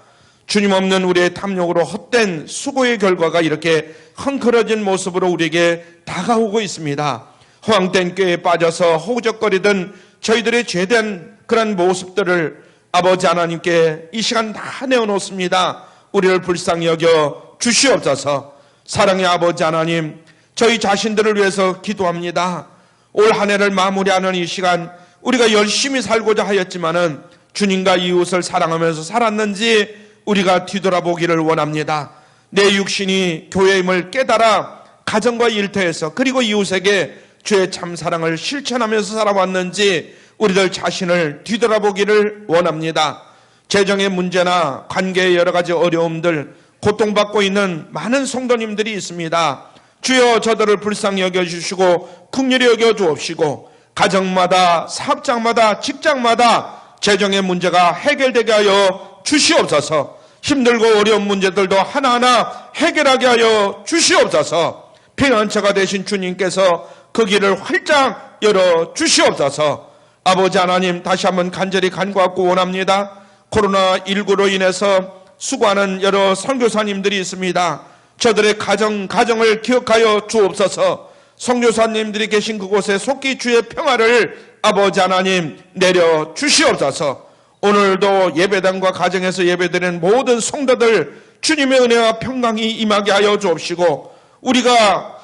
주님 없는 우리의 탐욕으로 헛된 수고의 결과가 이렇게 헝클어진 모습으로 우리에게 다가오고 있습니다. 허황된 꾀에 빠져서 허우적거리던 저희들의 죄된 그런 모습들을 아버지 하나님께 이 시간 다 내어놓습니다. 우리를 불쌍히 여겨 주시옵소서. 사랑의 아버지 하나님, 저희 자신들을 위해서 기도합니다. 올 한 해를 마무리하는 이 시간, 우리가 열심히 살고자 하였지만은 주님과 이웃을 사랑하면서 살았는지 우리가 뒤돌아보기를 원합니다. 내 육신이 교회임을 깨달아 가정과 일터에서, 그리고 이웃에게 주의 참 사랑을 실천하면서 살아왔는지 우리들 자신을 뒤돌아보기를 원합니다. 재정의 문제나 관계의 여러 가지 어려움들, 고통받고 있는 많은 성도님들이 있습니다. 주여 저들을 불쌍히 여겨주시고 긍휼히 여겨주옵시고, 가정마다, 사업장마다, 직장마다 재정의 문제가 해결되게 하여 주시옵소서. 힘들고 어려운 문제들도 하나하나 해결하게 하여 주시옵소서. 피난처가 되신 주님께서 그 길을 활짝 열어 주시옵소서. 아버지 하나님, 다시 한번 간절히 간구하고 원합니다. 코로나19로 인해서 수고하는 여러 선교사님들이 있습니다. 저들의 가정을 기억하여 주옵소서. 선교사님들이 계신 그곳에 속히 주의 평화를 아버지 하나님 내려 주시옵소서. 오늘도 예배당과 가정에서 예배드리는 모든 성도들 주님의 은혜와 평강이 임하게 하여 주옵시고, 우리가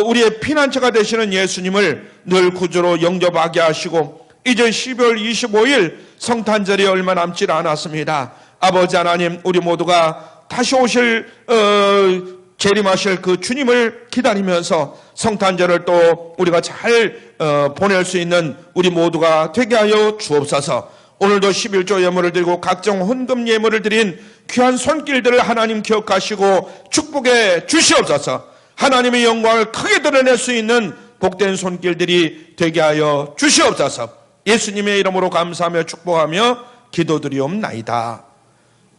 우리의 피난처가 되시는 예수님을 늘 구주로 영접하게 하시고, 이제 12월 25일 성탄절이 얼마 남지 않았습니다. 아버지 하나님, 우리 모두가 다시 오실 재림하실 그 주님을 기다리면서 성탄절을 또 우리가 잘 보낼 수 있는 우리 모두가 되게 하여 주옵소서. 오늘도 11조 예물을 드리고 각종 헌금 예물을 드린 귀한 손길들을 하나님 기억하시고 축복해 주시옵소서. 하나님의 영광을 크게 드러낼 수 있는 복된 손길들이 되게 하여 주시옵소서. 예수님의 이름으로 감사하며 축복하며 기도드리옵나이다.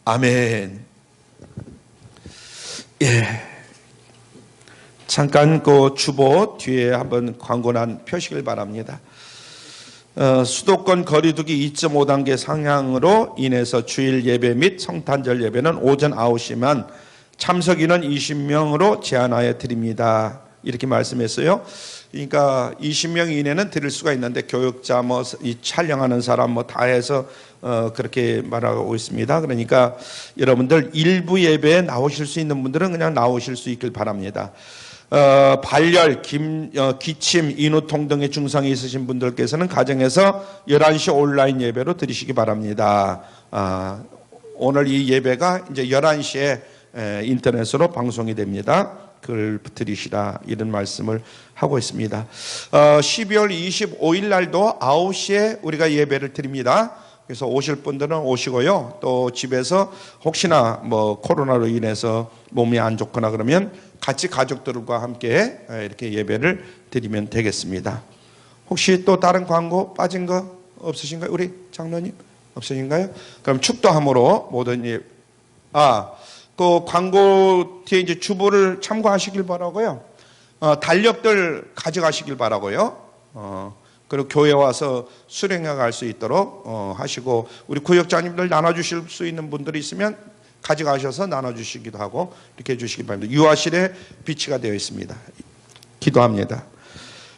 아멘. 예. 잠깐 그 주보 뒤에 한번 광고난 펴시길 바랍니다. 수도권 거리두기 2.5단계 상향으로 인해서 주일 예배 및 성탄절 예배는 오전 9시만 참석 인원 20명으로 제한하여 드립니다. 이렇게 말씀했어요. 그러니까 20명 이내는 드릴 수가 있는데 교육자 이 촬영하는 사람 다 해서 그렇게 말하고 있습니다. 그러니까 여러분들 일부 예배에 나오실 수 있는 분들은 그냥 나오실 수 있길 바랍니다. 발열, 기침, 인후통 등의 증상이 있으신 분들께서는 가정에서 11시 온라인 예배로 드리시기 바랍니다. 오늘 이 예배가 이제 11시에 인터넷으로 방송이 됩니다. 그걸 드리시라 이런 말씀을 하고 있습니다. 12월 25일 날도 9시에 우리가 예배를 드립니다. 그래서 오실 분들은 오시고요. 또 집에서 혹시나 코로나로 인해서 몸이 안 좋거나 그러면 같이 가족들과 함께 이렇게 예배를 드리면 되겠습니다. 혹시 또 다른 광고 빠진 거 없으신가요? 우리 장로님 없으신가요? 그럼 축도함으로 모든 그 광고 뒤에 이제 주보를 참고하시길 바라고요. 달력들 가져가시길 바라고요. 그리고 교회 와서 수령해 갈 수 있도록 하시고, 우리 구역장님들 나눠주실 수 있는 분들이 있으면 가져가셔서 나눠주시기도 하고 이렇게 해주시기 바랍니다. 유아실에 비치가 되어 있습니다. 기도합니다.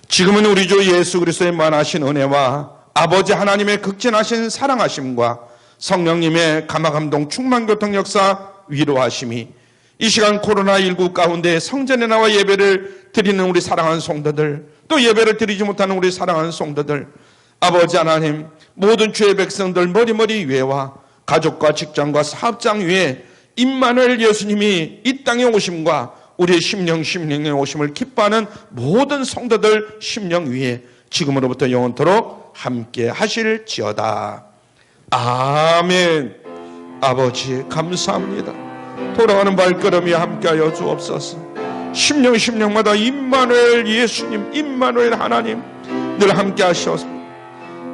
지금은 우리 주 예수 그리스도의 만하신 은혜와 아버지 하나님의 극진하신 사랑하심과 성령님의 감화감동 충만교통 역사 위로하심이 이 시간 코로나19 가운데 성전에 나와 예배를 드리는 우리 사랑하는 성도들, 또 예배를 드리지 못하는 우리 사랑하는 성도들, 아버지 하나님 모든 주의 백성들 머리머리 위에와 가족과 직장과 사업장 위에 임마누엘 예수님이 이 땅에 오심과 우리의 심령의 오심을 기뻐하는 모든 성도들 심령 위에 지금으로부터 영원토록 함께 하실지어다. 아멘. 아버지 감사합니다. 돌아가는 발걸음이 함께하여 주옵소서. 심령마다 임마누엘 예수님, 임마누엘 하나님 늘 함께 하셔서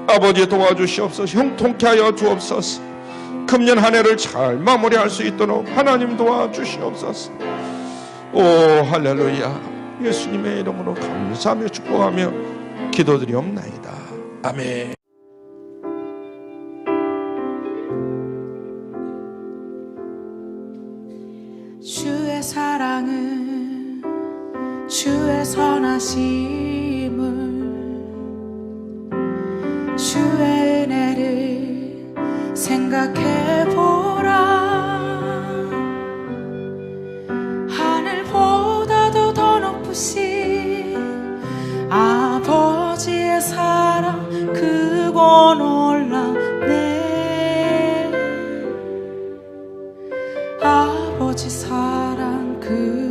아버지 도와주시옵소서. 형통케 하여 주옵소서. 금년 한 해를 잘 마무리할 수 있도록 하나님 도와주시옵소서. 오 할렐루야. 예수님의 이름으로 감사하며 축복하며 기도드리옵나이다. 아멘. 주의 사랑은 주의 선하심을 주의 은혜를 생각해보라. 하늘보다도 더 높으신 아버지의 사랑 크고 놀랍네. 아버지 사랑 그